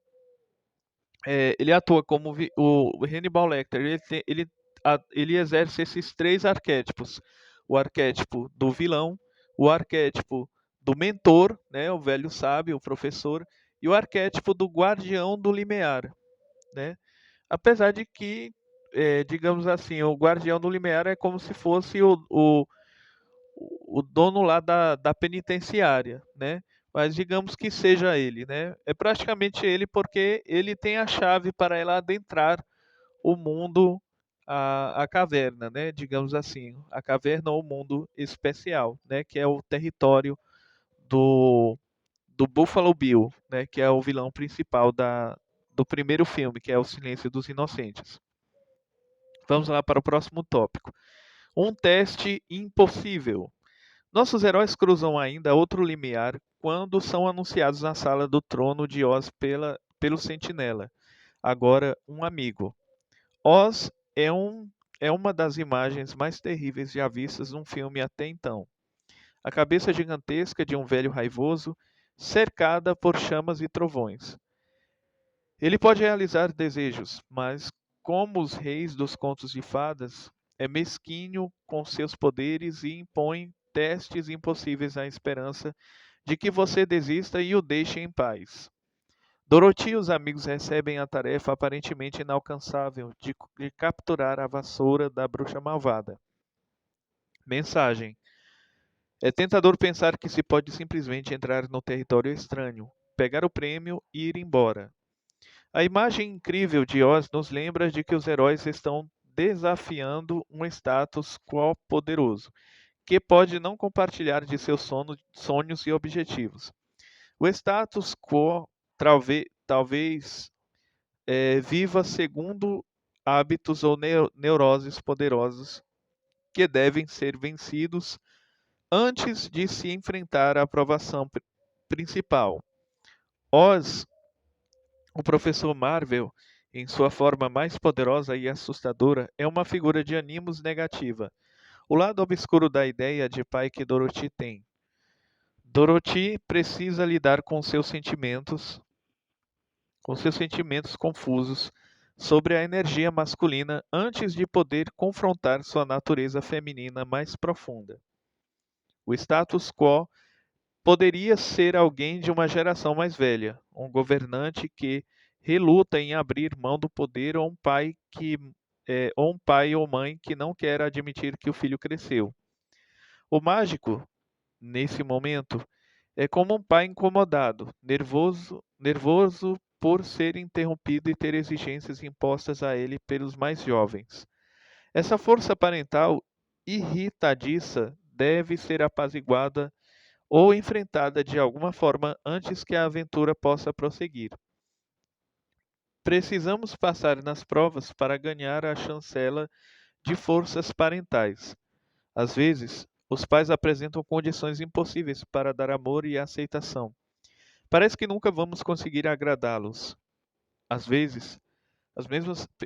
o Hannibal Lecter. Ele exerce esses três arquétipos: o arquétipo do vilão, o arquétipo do mentor, né, o velho sábio, o professor, e o arquétipo do guardião do limiar, né? Apesar de que, digamos assim, o guardião do limiar é como se fosse o dono lá da penitenciária, né? mas digamos que seja ele, né? É praticamente ele porque ele tem a chave para ela adentrar o mundo, a caverna, né? Digamos assim, a caverna ou o mundo especial, né? Que é o território do, do Buffalo Bill, né? Que é o vilão principal do primeiro filme, que é O Silêncio dos Inocentes. Vamos lá para o próximo tópico. Um teste impossível. Nossos heróis cruzam ainda outro limiar quando são anunciados na sala do trono de Oz pelo Sentinela, agora um amigo. Oz é uma das imagens mais terríveis já vistas num filme até então. A cabeça gigantesca de um velho raivoso, cercada por chamas e trovões. Ele pode realizar desejos, mas, como os reis dos contos de fadas, é mesquinho com seus poderes e impõe testes impossíveis à esperança de que você desista e o deixe em paz. Dorothy e os amigos recebem a tarefa aparentemente inalcançável de capturar a vassoura da bruxa malvada. Mensagem: é tentador pensar que se pode simplesmente entrar no território estranho, pegar o prêmio e ir embora. A imagem incrível de Oz nos lembra de que os heróis estão desafiando um status quo poderoso, que pode não compartilhar de seus sonhos e objetivos. O status quo talvez viva segundo hábitos ou neuroses poderosos que devem ser vencidos antes de se enfrentar à aprovação principal. Oz, o professor Marvel, em sua forma mais poderosa e assustadora, é uma figura de ânimos negativa, o lado obscuro da ideia de pai que Dorothy tem. Dorothy precisa lidar com seus sentimentos confusos sobre a energia masculina antes de poder confrontar sua natureza feminina mais profunda. O status quo poderia ser alguém de uma geração mais velha, um governante que reluta em abrir mão do poder ou um pai ou mãe que não quer admitir que o filho cresceu. O mágico, nesse momento, é como um pai incomodado, nervoso por ser interrompido e ter exigências impostas a ele pelos mais jovens. Essa força parental irritadiça deve ser apaziguada ou enfrentada de alguma forma antes que a aventura possa prosseguir. Precisamos passar nas provas para ganhar a chancela de forças parentais. Às vezes, os pais apresentam condições impossíveis para dar amor e aceitação. Parece que nunca vamos conseguir agradá-los. Às vezes,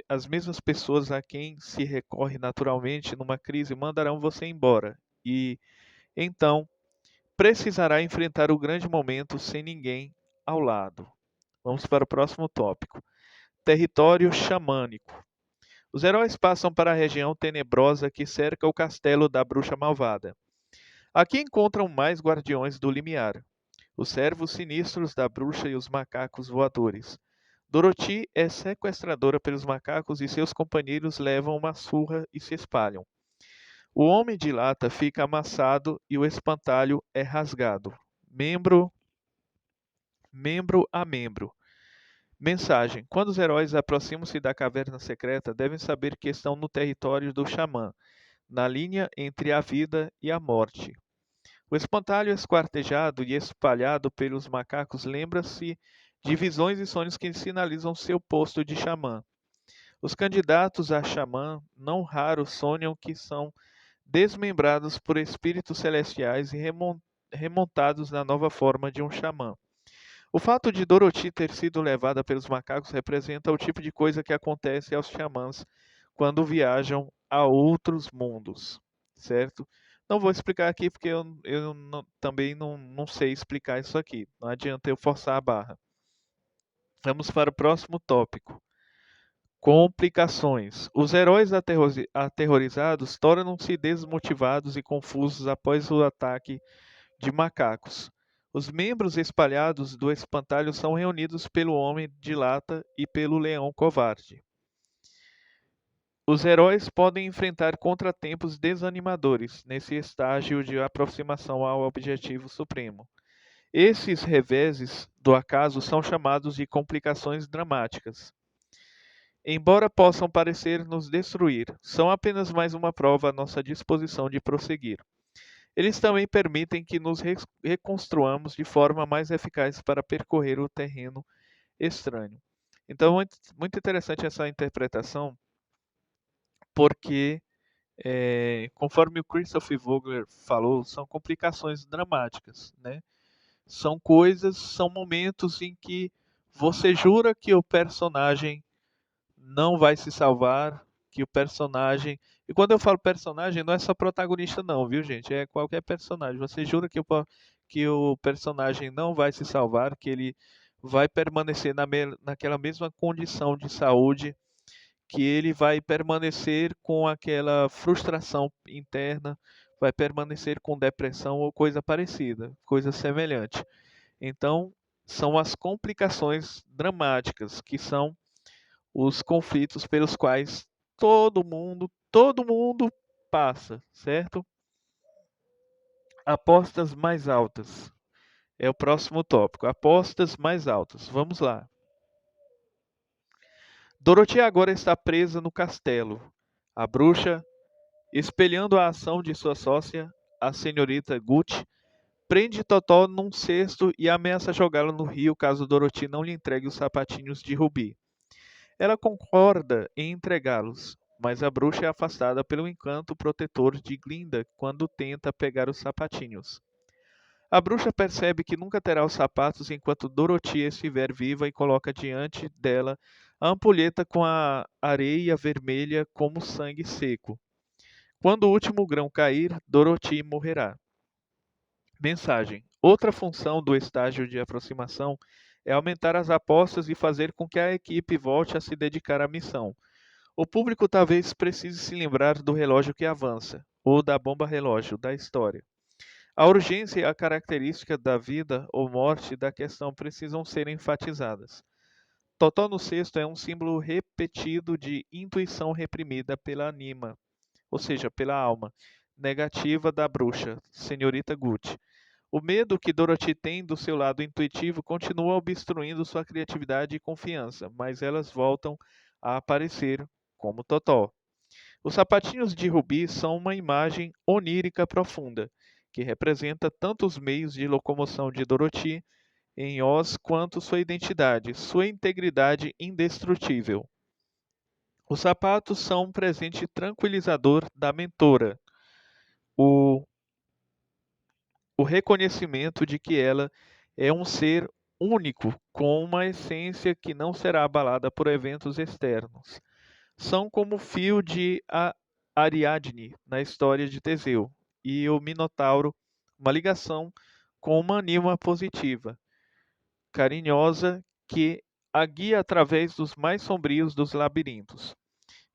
as mesmas pessoas a quem se recorre naturalmente numa crise mandarão você embora e, então, precisará enfrentar o grande momento sem ninguém ao lado. Vamos para o próximo tópico. Território xamânico. Os heróis passam para a região tenebrosa que cerca o castelo da bruxa malvada. Aqui encontram mais guardiões do limiar, os servos sinistros da bruxa e os macacos voadores. Dorothy é sequestradora pelos macacos e seus companheiros levam uma surra e se espalham. O Homem de Lata fica amassado e o espantalho é rasgado, membro, membro a membro. Mensagem: quando os heróis aproximam-se da caverna secreta, devem saber que estão no território do xamã, na linha entre a vida e a morte. O espantalho esquartejado e espalhado pelos macacos lembra-se de visões e sonhos que sinalizam seu posto de xamã. Os candidatos a xamã, não raro, sonham que são desmembrados por espíritos celestiais e remontados na nova forma de um xamã. O fato de Dorothy ter sido levada pelos macacos representa o tipo de coisa que acontece aos xamãs quando viajam a outros mundos, certo? Não vou explicar aqui porque também não sei explicar isso aqui. Não adianta eu forçar a barra. Vamos para o próximo tópico. Complicações. Os heróis aterrorizados tornam-se desmotivados e confusos após o ataque de macacos. Os membros espalhados do espantalho são reunidos pelo Homem de Lata e pelo Leão Covarde. Os heróis podem enfrentar contratempos desanimadores nesse estágio de aproximação ao objetivo supremo. Esses reveses do acaso são chamados de complicações dramáticas. Embora possam parecer nos destruir, são apenas mais uma prova à nossa disposição de prosseguir. Eles também permitem que nos reconstruamos de forma mais eficaz para percorrer o terreno estranho. Então, muito interessante essa interpretação, porque, conforme o Christopher Vogler falou, são complicações dramáticas, né? São coisas, são momentos em que você jura que o personagem não vai se salvar, que o personagem. E quando eu falo personagem, não é só protagonista, não, viu, gente? É qualquer personagem. Você jura que o personagem não vai se salvar, que ele vai permanecer naquela mesma condição de saúde, que ele vai permanecer com aquela frustração interna, vai permanecer com depressão ou coisa parecida, coisa semelhante. Então, são as complicações dramáticas, que são os conflitos pelos quais todo mundo passa, certo? Apostas mais altas. É o próximo tópico. Apostas mais altas. Vamos lá. Dorothea agora está presa no castelo. A bruxa, espelhando a ação de sua sócia, a senhorita Gucci, prende Totó num cesto e ameaça jogá-lo no rio caso Dorothy não lhe entregue os sapatinhos de Rubi. Ela concorda em entregá-los, mas a bruxa é afastada pelo encanto protetor de Glinda quando tenta pegar os sapatinhos. A bruxa percebe que nunca terá os sapatos enquanto Dorothy estiver viva e coloca diante dela a ampulheta com a areia vermelha como sangue seco. Quando o último grão cair, Dorothy morrerá. Mensagem: outra função do estágio de aproximação é aumentar as apostas e fazer com que a equipe volte a se dedicar à missão. O público talvez precise se lembrar do relógio que avança, ou da bomba relógio da história. A urgência e a característica da vida ou morte da questão precisam ser enfatizadas. Totó no cesto é um símbolo repetido de intuição reprimida pela anima, ou seja, pela alma, negativa da bruxa, senhorita Gucci. O medo que Dorothy tem do seu lado intuitivo continua obstruindo sua criatividade e confiança, mas elas voltam a aparecer como Totó. Os sapatinhos de Rubi são uma imagem onírica profunda, que representa tanto os meios de locomoção de Dorothy em Oz quanto sua identidade, sua integridade indestrutível. Os sapatos são um presente tranquilizador da mentora, o o reconhecimento de que ela é um ser único, com uma essência que não será abalada por eventos externos. São como o fio de Ariadne na história de Teseu e o Minotauro, uma ligação com uma anima positiva, carinhosa, que a guia através dos mais sombrios dos labirintos.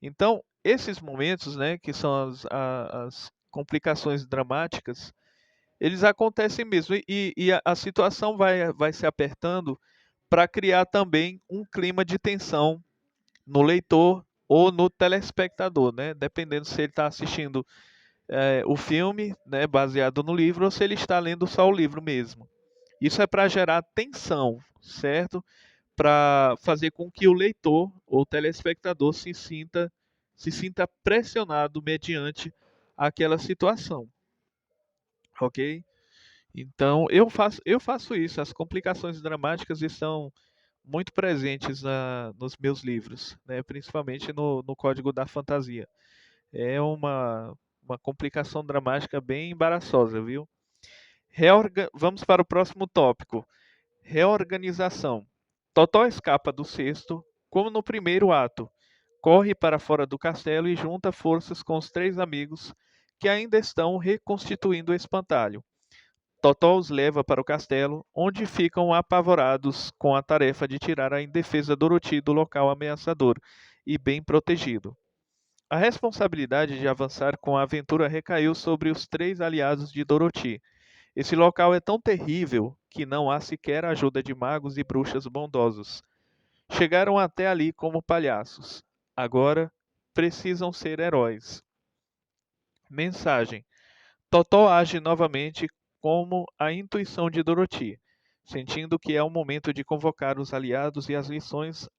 Então, esses momentos, né, que são as complicações dramáticas, eles acontecem mesmo e a situação vai se apertando para criar também um clima de tensão no leitor ou no telespectador, né? Dependendo se ele está assistindo o filme, né, baseado no livro, ou se ele está lendo só o livro mesmo. Isso é para gerar tensão, certo? Para fazer com que o leitor ou telespectador se sinta pressionado mediante aquela situação, ok? Então, eu faço isso. As complicações dramáticas estão muito presentes nos meus livros, né? Principalmente no Código da Fantasia. É uma complicação dramática bem embaraçosa, viu? Vamos para o próximo tópico. Reorganização. Totó escapa do cesto, como no primeiro ato. Corre para fora do castelo e junta forças com os três amigos que ainda estão reconstituindo o espantalho. Totó os leva para o castelo, onde ficam apavorados com a tarefa de tirar a indefesa Dorothy do local ameaçador e bem protegido. A responsabilidade de avançar com a aventura recaiu sobre os três aliados de Dorothy. Esse local é tão terrível que não há sequer ajuda de magos e bruxas bondosos. Chegaram até ali como palhaços. Agora precisam ser heróis. Mensagem: Totó age novamente como a intuição de Dorothy. sentindo que é o momento de convocar os aliados e as lições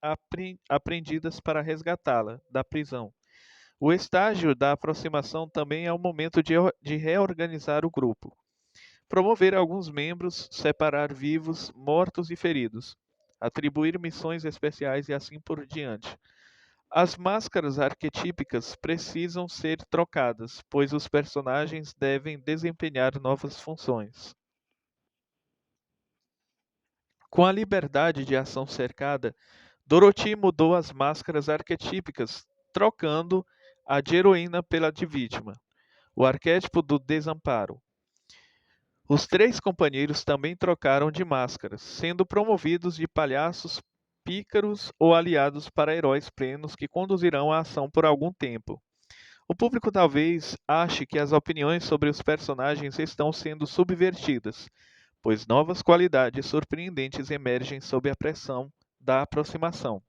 aprendidas para resgatá-la da prisão. O estágio da aproximação também é o momento de reorganizar o grupo, promover alguns membros, separar vivos, mortos e feridos, atribuir missões especiais e assim por diante. As máscaras arquetípicas precisam ser trocadas, pois os personagens devem desempenhar novas funções. Com a liberdade de ação cercada, Dorothy mudou as máscaras arquetípicas, trocando a de heroína pela de vítima, o arquétipo do desamparo. Os três companheiros também trocaram de máscaras, sendo promovidos de palhaços pícaros ou aliados para heróis plenos que conduzirão a ação por algum tempo. O público talvez ache que as opiniões sobre os personagens estão sendo subvertidas, pois novas qualidades surpreendentes emergem sob a pressão da aproximação.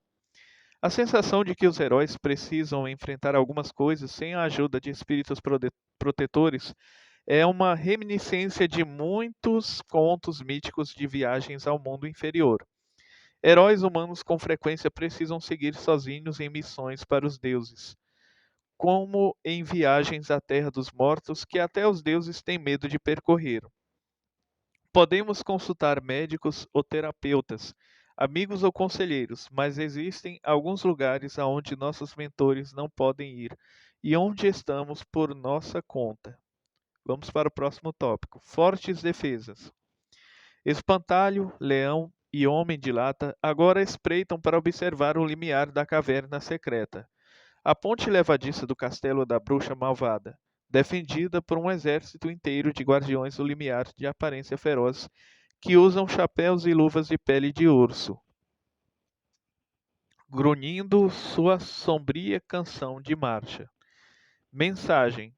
A sensação de que os heróis precisam enfrentar algumas coisas sem a ajuda de espíritos protetores é uma reminiscência de muitos contos míticos de viagens ao mundo inferior. Heróis humanos com frequência precisam seguir sozinhos em missões para os deuses, como em viagens à terra dos mortos que até os deuses têm medo de percorrer. Podemos consultar médicos ou terapeutas, amigos ou conselheiros, mas existem alguns lugares aonde nossos mentores não podem ir e onde estamos por nossa conta. Vamos para o próximo tópico. Fortes defesas. Espantalho, leão e homem de lata agora espreitam para observar o limiar da caverna secreta. A ponte levadiça do castelo da bruxa malvada, defendida por um exército inteiro de guardiões do limiar de aparência feroz que usam chapéus e luvas de pele de urso, grunhindo sua sombria canção de marcha. Mensagem: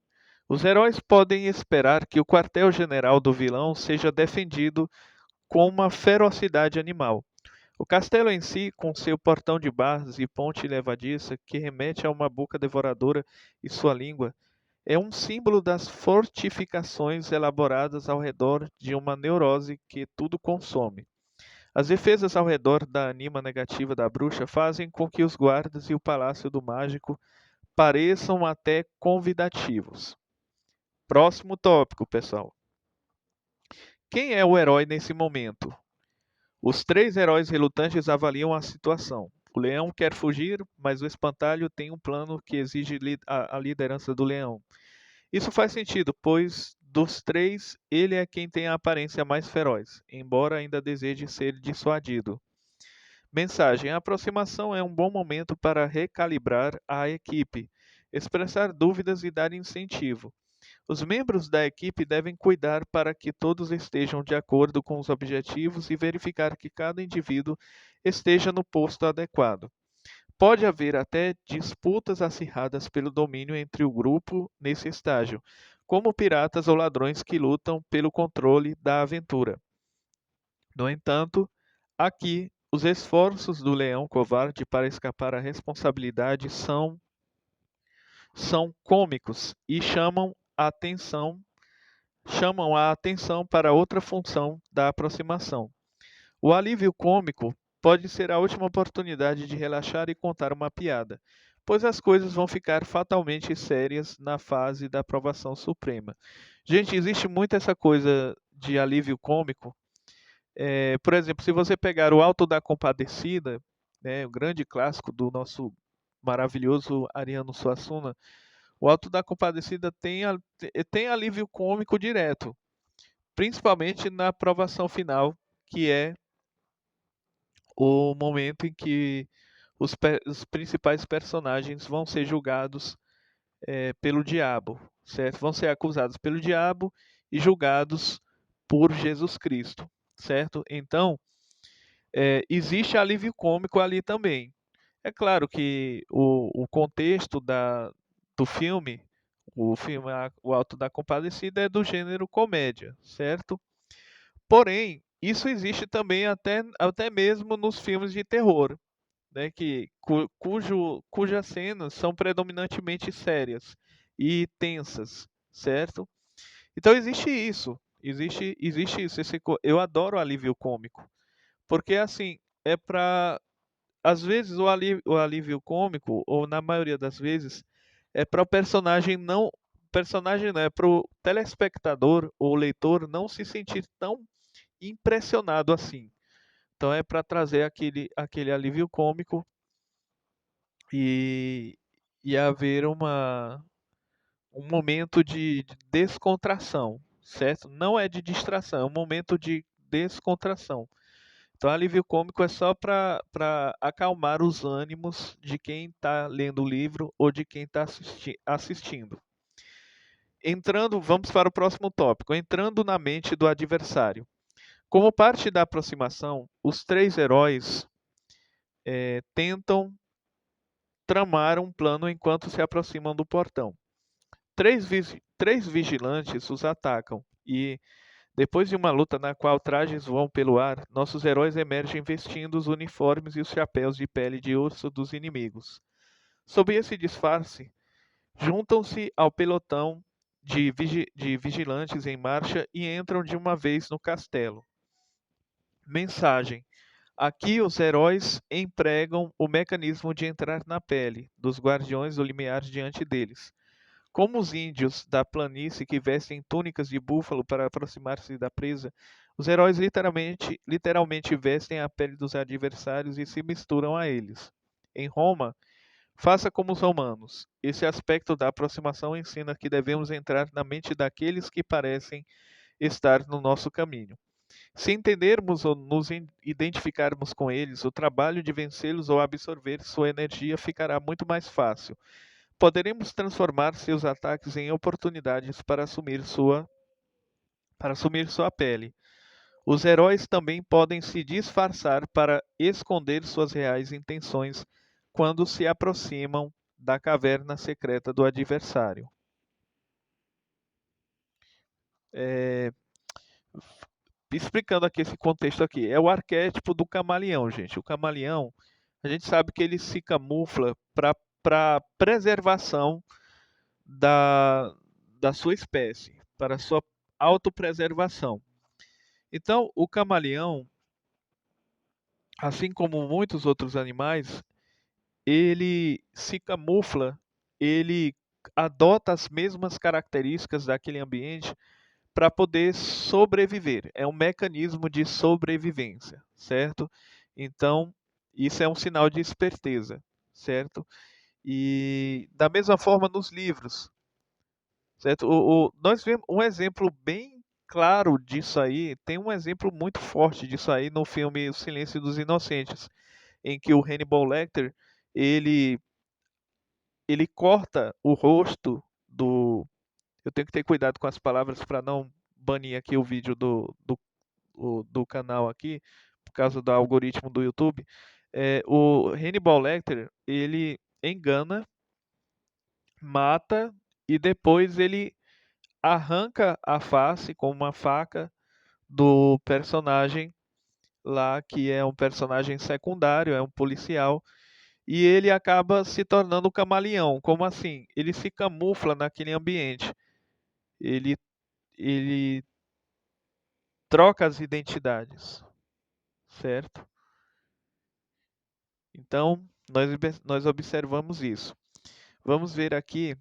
os heróis podem esperar que o quartel-general do vilão seja defendido com uma ferocidade animal. O castelo em si, com seu portão de barras e ponte levadiça que remete a uma boca devoradora e sua língua, é um símbolo das fortificações elaboradas ao redor de uma neurose que tudo consome. As defesas ao redor da anima negativa da bruxa fazem com que os guardas e o palácio do mágico pareçam até convidativos. Próximo tópico, pessoal. Quem é o herói nesse momento? Os três heróis relutantes avaliam a situação. O leão quer fugir, mas o espantalho tem um plano que exige a liderança do leão. Isso faz sentido, pois dos três, ele é quem tem a aparência mais feroz, embora ainda deseje ser dissuadido. Mensagem: a aproximação é um bom momento para recalibrar a equipe, expressar dúvidas e dar incentivo. Os membros da equipe devem cuidar para que todos estejam de acordo com os objetivos e verificar que cada indivíduo esteja no posto adequado. Pode haver até disputas acirradas pelo domínio entre o grupo nesse estágio, como piratas ou ladrões que lutam pelo controle da aventura. No entanto, aqui os esforços do leão covarde para escapar à responsabilidade são cômicos e chamam a atenção para outra função da aproximação. O alívio cômico pode ser a última oportunidade de relaxar e contar uma piada, pois as coisas vão ficar fatalmente sérias na fase da aprovação suprema. Gente, existe muito essa coisa de alívio cômico. Por exemplo, se você pegar o Alto da Compadecida, né, o grande clássico do nosso maravilhoso Ariano Suassuna, o Alto da Compadecida tem alívio cômico direto, principalmente na aprovação final, que é o momento em que os principais personagens vão ser julgados pelo diabo, certo? Vão ser acusados pelo diabo e julgados por Jesus Cristo, certo? Então, existe alívio cômico ali também. É claro que o contexto do filme, O Alto da Compadecida, é do gênero comédia, certo? Porém, isso existe também até mesmo nos filmes de terror, né, cujas cenas são predominantemente sérias e tensas, certo? Então existe isso. Existe isso. Eu adoro alívio cômico. Porque assim, é pra. Às vezes o alívio cômico, ou na maioria das vezes, é para o personagem não. Personagem não, é para o telespectador ou leitor não se sentir tão impressionado assim. Então é para trazer aquele alívio cômico e, e haver um momento de descontração, certo? Não é de distração, é um momento de descontração. Então, alívio cômico é só para acalmar os ânimos de quem está lendo o livro ou de quem está assistindo. Entrando, vamos para o próximo tópico. Entrando na mente do adversário. Como parte da aproximação, os três heróis tentam tramar um plano enquanto se aproximam do portão. Três vigilantes os atacam e, depois de uma luta na qual trajes voam pelo ar, nossos heróis emergem vestindo os uniformes e os chapéus de pele de urso dos inimigos. Sob esse disfarce, juntam-se ao pelotão de vigilantes em marcha e entram de uma vez no castelo. Mensagem: aqui os heróis empregam o mecanismo de entrar na pele dos guardiões do limiar diante deles. Como os índios da planície que vestem túnicas de búfalo para aproximar-se da presa, os heróis literalmente vestem a pele dos adversários e se misturam a eles. Em Roma, faça como os romanos. Esse aspecto da aproximação ensina que devemos entrar na mente daqueles que parecem estar no nosso caminho. Se entendermos ou nos identificarmos com eles, o trabalho de vencê-los ou absorver sua energia ficará muito mais fácil. Poderemos transformar seus ataques em oportunidades para assumir sua pele. Os heróis também podem se disfarçar para esconder suas reais intenções quando se aproximam da caverna secreta do adversário. É, Explicando aqui esse contexto aqui, é o arquétipo do camaleão, gente. O camaleão, a gente sabe que ele se camufla para preservação da, da sua espécie, para sua autopreservação. Então, o camaleão, assim como muitos outros animais, ele se camufla, ele adota as mesmas características daquele ambiente para poder sobreviver. É um mecanismo de sobrevivência, certo? Então, isso é um sinal de esperteza, certo? E da mesma forma nos livros, certo? Nós vemos um exemplo bem claro disso aí, tem um exemplo muito forte disso aí no filme O Silêncio dos Inocentes, em que o Hannibal Lecter, ele, ele corta o rosto do... Eu tenho que ter cuidado com as palavras para não banir aqui o vídeo do canal aqui, por causa do algoritmo do YouTube. O Hannibal Lecter, ele engana, mata e depois ele arranca a face com uma faca do personagem lá, que é um personagem secundário, é um policial, e ele acaba se tornando um camaleão. Como assim? Ele se camufla naquele ambiente. Ele, ele troca as identidades, certo? Então, nós observamos isso. Vamos ver aqui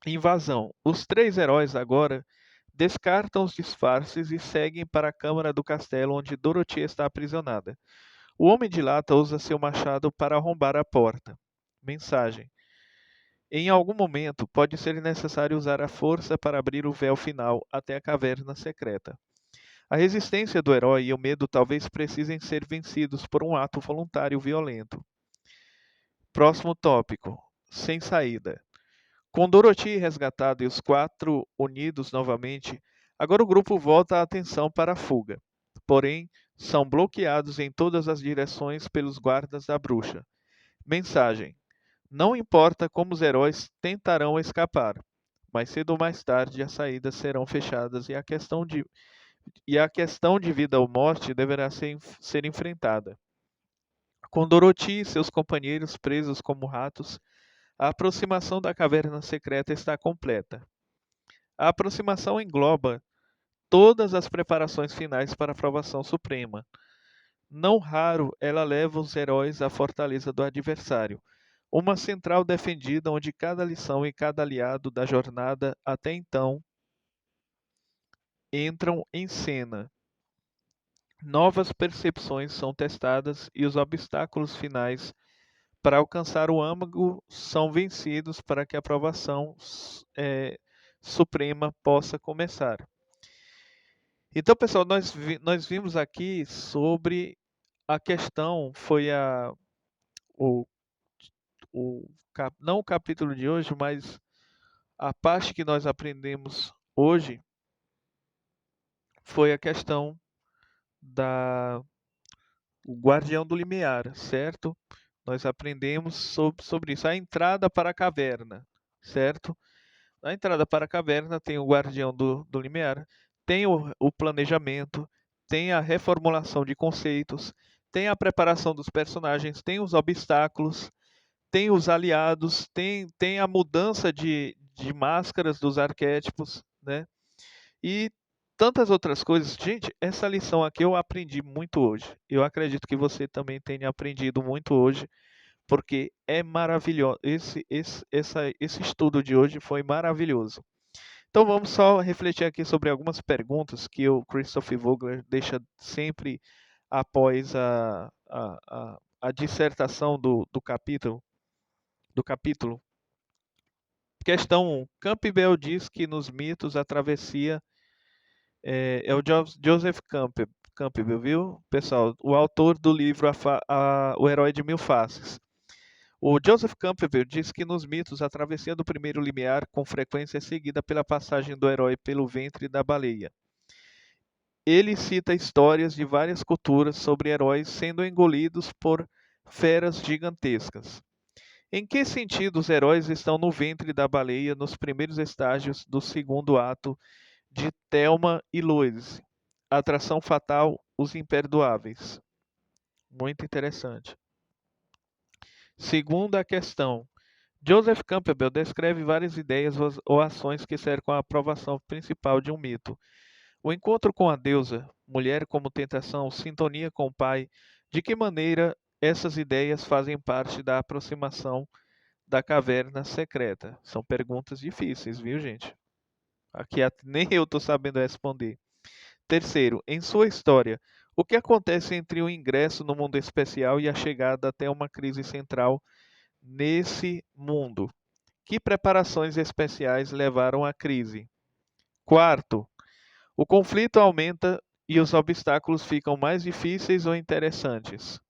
invasão. Os três heróis agora descartam os disfarces e seguem para a câmara do castelo onde Dorothy está aprisionada. O Homem de Lata usa seu machado para arrombar a porta. Mensagem: em algum momento pode ser necessário usar a força para abrir o véu final até a caverna secreta. A resistência do herói e o medo talvez precisem ser vencidos por um ato voluntário violento. Próximo tópico: sem saída. Com Dorothy resgatada e os quatro unidos novamente, agora o grupo volta a atenção para a fuga. Porém, são bloqueados em todas as direções pelos guardas da bruxa. Mensagem: não importa como os heróis tentarão escapar, mais cedo ou mais tarde as saídas serão fechadas e a questão de vida ou morte deverá ser enfrentada. Com Dorothy e seus companheiros presos como ratos, a aproximação da caverna secreta está completa. A aproximação engloba todas as preparações finais para a aprovação suprema. Não raro, ela leva os heróis à fortaleza do adversário, uma central defendida onde cada lição e cada aliado da jornada até então entram em cena. Novas percepções são testadas e os obstáculos finais para alcançar o âmago são vencidos para que a aprovação suprema possa começar. Então, pessoal, nós vimos aqui sobre a questão, foi o, não o capítulo de hoje, mas a parte que nós aprendemos hoje foi a questão da o guardião do limiar, certo? Nós aprendemos sobre isso. A entrada para a caverna, certo? Na entrada para a caverna tem o guardião do limiar, tem o planejamento, tem a reformulação de conceitos, tem a preparação dos personagens, tem os obstáculos, tem os aliados, tem a mudança de máscaras dos arquétipos, né? E tantas outras coisas. Gente, essa lição aqui eu aprendi muito hoje. Eu acredito que você também tenha aprendido muito hoje, porque é maravilhoso. Esse estudo de hoje foi maravilhoso. Então vamos só refletir aqui sobre algumas perguntas que o Christopher Vogler deixa sempre após a dissertação do capítulo. Questão 1. Campbell diz que nos mitos a travessia é o Joseph Campbell, viu, pessoal? O autor do livro O Herói de Mil Faces. O Joseph Campbell diz que nos mitos a travessia do primeiro limiar com frequência é seguida pela passagem do herói pelo ventre da baleia. Ele cita histórias de várias culturas sobre heróis sendo engolidos por feras gigantescas. Em que sentido os heróis estão no ventre da baleia nos primeiros estágios do segundo ato de Thelma e Louise? Atração fatal, os imperdoáveis. Muito interessante. Segunda questão. Joseph Campbell descreve várias ideias ou ações que cercam a aprovação principal de um mito. O encontro com a deusa, mulher como tentação, sintonia com o pai. De que maneira essas ideias fazem parte da aproximação da caverna secreta? São perguntas difíceis, viu, gente? Aqui nem eu estou sabendo responder. Terceiro, em sua história, o que acontece entre o ingresso no mundo especial e a chegada até uma crise central nesse mundo? Que preparações especiais levaram à crise? Quarto, o conflito aumenta e os obstáculos ficam mais difíceis ou interessantes?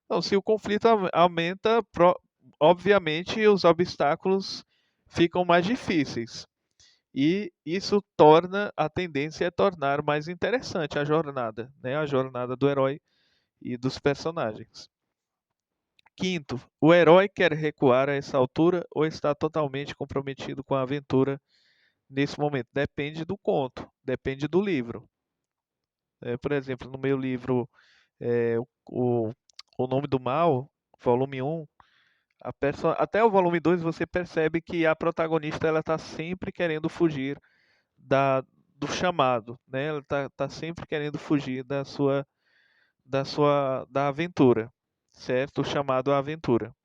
Então, se o conflito aumenta, obviamente os obstáculos ficam mais difíceis. E isso torna, a tendência é tornar mais interessante a jornada, né? A jornada do herói e dos personagens. Quinto, o herói quer recuar a essa altura ou está totalmente comprometido com a aventura nesse momento? Depende do conto, depende do livro. Por exemplo, no meu livro é, o, o Nome do Mal, volume 1, até o volume 2 você percebe que a protagonista ela está sempre querendo fugir da, do chamado, né? Ela tá sempre querendo fugir da aventura, certo? O chamado à aventura.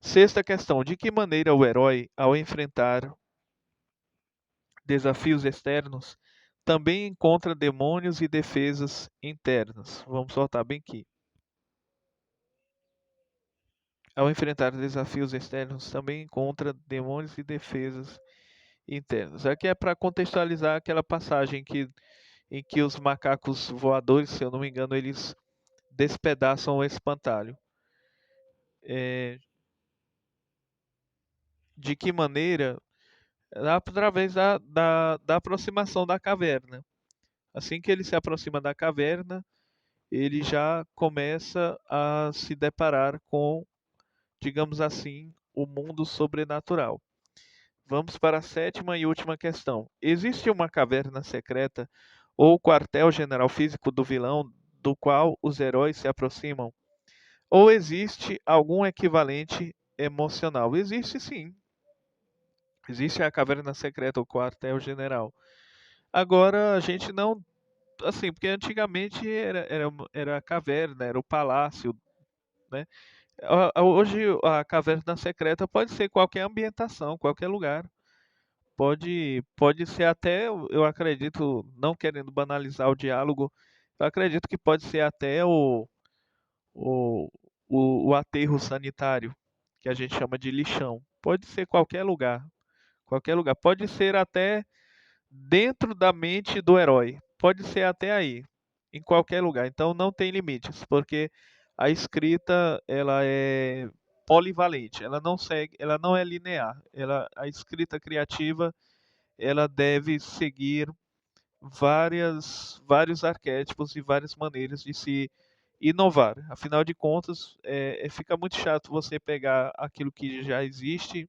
Sexta questão: de que maneira o herói, ao enfrentar desafios externos, também encontra demônios e defesas internas? Vamos soltar bem aqui. Ao enfrentar desafios externos, também encontra demônios e defesas internas. Aqui é para contextualizar aquela passagem em que os macacos voadores, se eu não me engano, eles despedaçam o espantalho. De que maneira? Através da aproximação da caverna. Assim que ele se aproxima da caverna, ele já começa a se deparar com, digamos assim, o mundo sobrenatural. Vamos para a sétima e última questão. Existe uma caverna secreta ou quartel-general físico do vilão do qual os heróis se aproximam? Ou existe algum equivalente emocional? Existe sim. Existe a caverna secreta, o quartel-general. Agora a gente não, assim, porque antigamente era a caverna, era o palácio, né? Hoje a caverna secreta pode ser qualquer ambientação, qualquer lugar. Pode ser até, eu acredito, não querendo banalizar o diálogo, eu acredito que pode ser até o, o aterro sanitário, que a gente chama de lixão. Pode ser qualquer lugar, qualquer lugar. Pode ser até dentro da mente do herói. Pode ser até aí, em qualquer lugar. Então não tem limites, porque a escrita ela é polivalente, ela não segue, ela não é linear. A escrita criativa ela deve seguir vários arquétipos e várias maneiras de se inovar. Afinal de contas, fica muito chato você pegar aquilo que já existe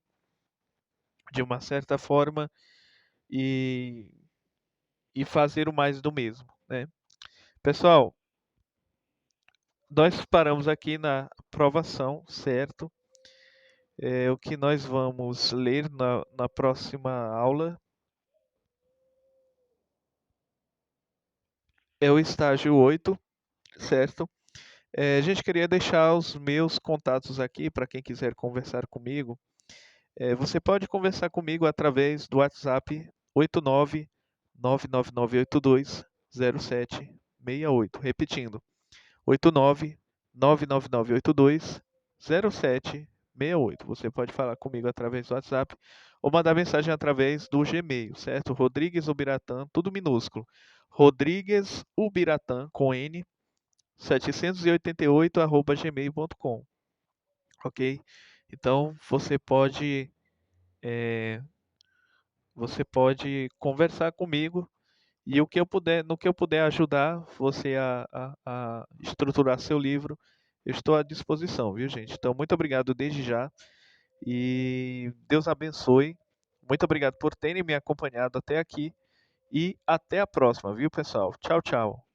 de uma certa forma e, e fazer o mais do mesmo, né? Pessoal, nós paramos aqui na aprovação, certo? O que nós vamos ler na próxima aula é o estágio 8, certo? A gente queria deixar os meus contatos aqui para quem quiser conversar comigo. Você pode conversar comigo através do WhatsApp 89-99982-0768. Repetindo, 89-99982-0768. Você pode falar comigo através do WhatsApp ou mandar mensagem através do Gmail, certo? Rodrigues Ubiratã, tudo minúsculo. Rodrigues Ubiratã, com N, 788@gmail.com, ok? Então você pode conversar comigo e o que eu puder, no que eu puder ajudar você a estruturar seu livro, eu estou à disposição, viu, gente? Então muito obrigado desde já e Deus abençoe. Muito obrigado por terem me acompanhado até aqui e até a próxima, viu, pessoal? Tchau, tchau.